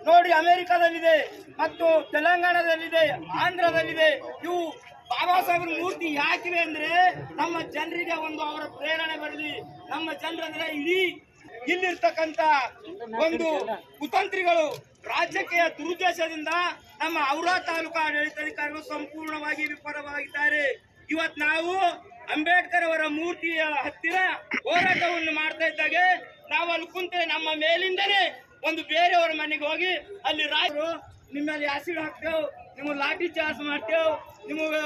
ನೋಡಿ, ಅಮೆರಿಕದಲ್ಲಿದೆ ಮತ್ತು ತೆಲಂಗಾಣದಲ್ಲಿದೆ, ಆಂಧ್ರದಲ್ಲಿದೆ. ಇವು ಬಾಬಾ ಸಾಹೇಬ್ರ ಮೂರ್ತಿ ಯಾಕಿವೆ ಅಂದ್ರೆ ನಮ್ಮ ಜನರಿಗೆ ಒಂದು ಅವರ ಪ್ರೇರಣೆ ಬರಲಿ. ನಮ್ಮ ಜನರಂದ್ರೆ ಇಡೀ ಇಲ್ಲಿರ್ತಕ್ಕಂಥ ಒಂದು ಕುತಂತ್ರಿಗಳು ರಾಜಕೀಯ ದುರುದ್ದೇಶದಿಂದ ನಮ್ಮ ಔರಾ ತಾಲೂಕಾ ಆಡಳಿತಾಧಿಕಾರಿಗಳು ಸಂಪೂರ್ಣವಾಗಿ ವಿಫಲವಾಗಿದ್ದಾರೆ. ಇವತ್ತು ನಾವು ಅಂಬೇಡ್ಕರ್ ಅವರ ಮೂರ್ತಿಯ ಹತ್ತಿರ ಹೋರಾಟವನ್ನು ಮಾಡ್ತಾ ಇದ್ದಾಗೆ ನಾವು ಅಲ್ಲಿ ಕುಂತೆ ನಮ್ಮ ಮೇಲಿಂದನೇ ಒಂದು ಬೇರೆಯವರ ಮನೆಗೆ ಹೋಗಿ ಅಲ್ಲಿ ರಾಜರು ನಿಮ್ಮಲ್ಲಿ ಆಸಿಡ್ ಹಾಕ್ತೇವೆ, ನಿಮಗೆ ಲಾಠಿ ಚಾರ್ಜ್ ಮಾಡ್ತೇವೆ, ನಿಮಗೆ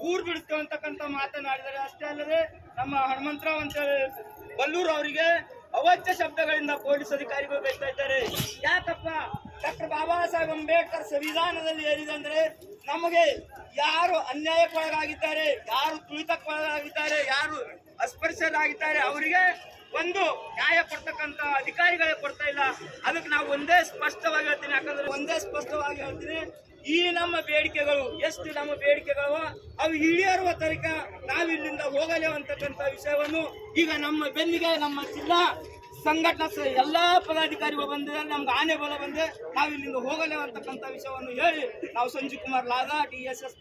ಊರ್ ಬಿಡ್ತೇವೆ ಅಂತಕ್ಕಂಥ ಮಾತನಾಡಿದರೆ. ಅಷ್ಟೇ ಅಲ್ಲದೆ ನಮ್ಮ ಹನುಮಂತರಾವ್ ಅಂತ ಬಲ್ಲೂರು ಅವರಿಗೆ ಅವಾಚ್ಯ ಶಬ್ದಗಳಿಂದ ಪೊಲೀಸ್ ಅಧಿಕಾರಿಗಳು ಬೈತಾ ಇದ್ದಾರೆ. ಯಾಕಪ್ಪ, ಡಾಕ್ಟರ್ ಬಾಬಾ ಸಾಹೇಬ್ ಅಂಬೇಡ್ಕರ್ ಸಂವಿಧಾನದಲ್ಲಿ ಏನಿದೆ ಅಂದ್ರೆ ನಮಗೆ ಯಾರು ಅನ್ಯಾಯಕ್ಕೊಳಗಾಗಿದ್ದಾರೆ, ಯಾರು ತುಳಿತಕ್ಕೊಳಗಾಗಿದ್ದಾರೆ, ಯಾರು ಅಸ್ಪೃಶ್ಯರಾಗಿದ್ದಾರೆ ಅವರಿಗೆ ಒಂದು ನ್ಯಾಯ ಕೊಡ್ತಕ್ಕಂಥ ಅಧಿಕಾರಿಗಳೇ ಕೊಡ್ತಾ ಇಲ್ಲ. ಅದಕ್ಕೆ ನಾವು ಒಂದೇ ಸ್ಪಷ್ಟವಾಗಿ ಹೇಳ್ತೀನಿ. ಯಾಕಂದ್ರೆ ಒಂದೇ ಸ್ಪಷ್ಟವಾಗಿ ಹೇಳ್ತೀನಿ, ಈ ನಮ್ಮ ಬೇಡಿಕೆಗಳು ಎಷ್ಟು ನಮ್ಮ ಬೇಡಿಕೆಗಳು ಅವು ಈಡೇರುವ ತನಕ ನಾವು ಇಲ್ಲಿಂದ ಹೋಗಲೇವು ಅಂತಕ್ಕಂಥ ವಿಷಯವನ್ನು ಈಗ ನಮ್ಮ ಬೆನ್ನಿಗೆ ನಮ್ಮ ಜಿಲ್ಲಾ ಸಂಘಟನಾ ಎಲ್ಲಾ ಪದಾಧಿಕಾರಿಗಳು ಬಂದಿದ್ದಾರೆ. ನಮ್ಗೆ ಆನೆ ಬಲ ಬಂದೆ, ನಾವು ಇಲ್ಲಿಂದ ಹೋಗಲೇವು ಅಂತಕ್ಕಂಥ ವಿಷಯವನ್ನು ಹೇಳಿ ನಾವು ಸಂಜೀವ್ ಕುಮಾರ್ ಲಾದಾ, DSS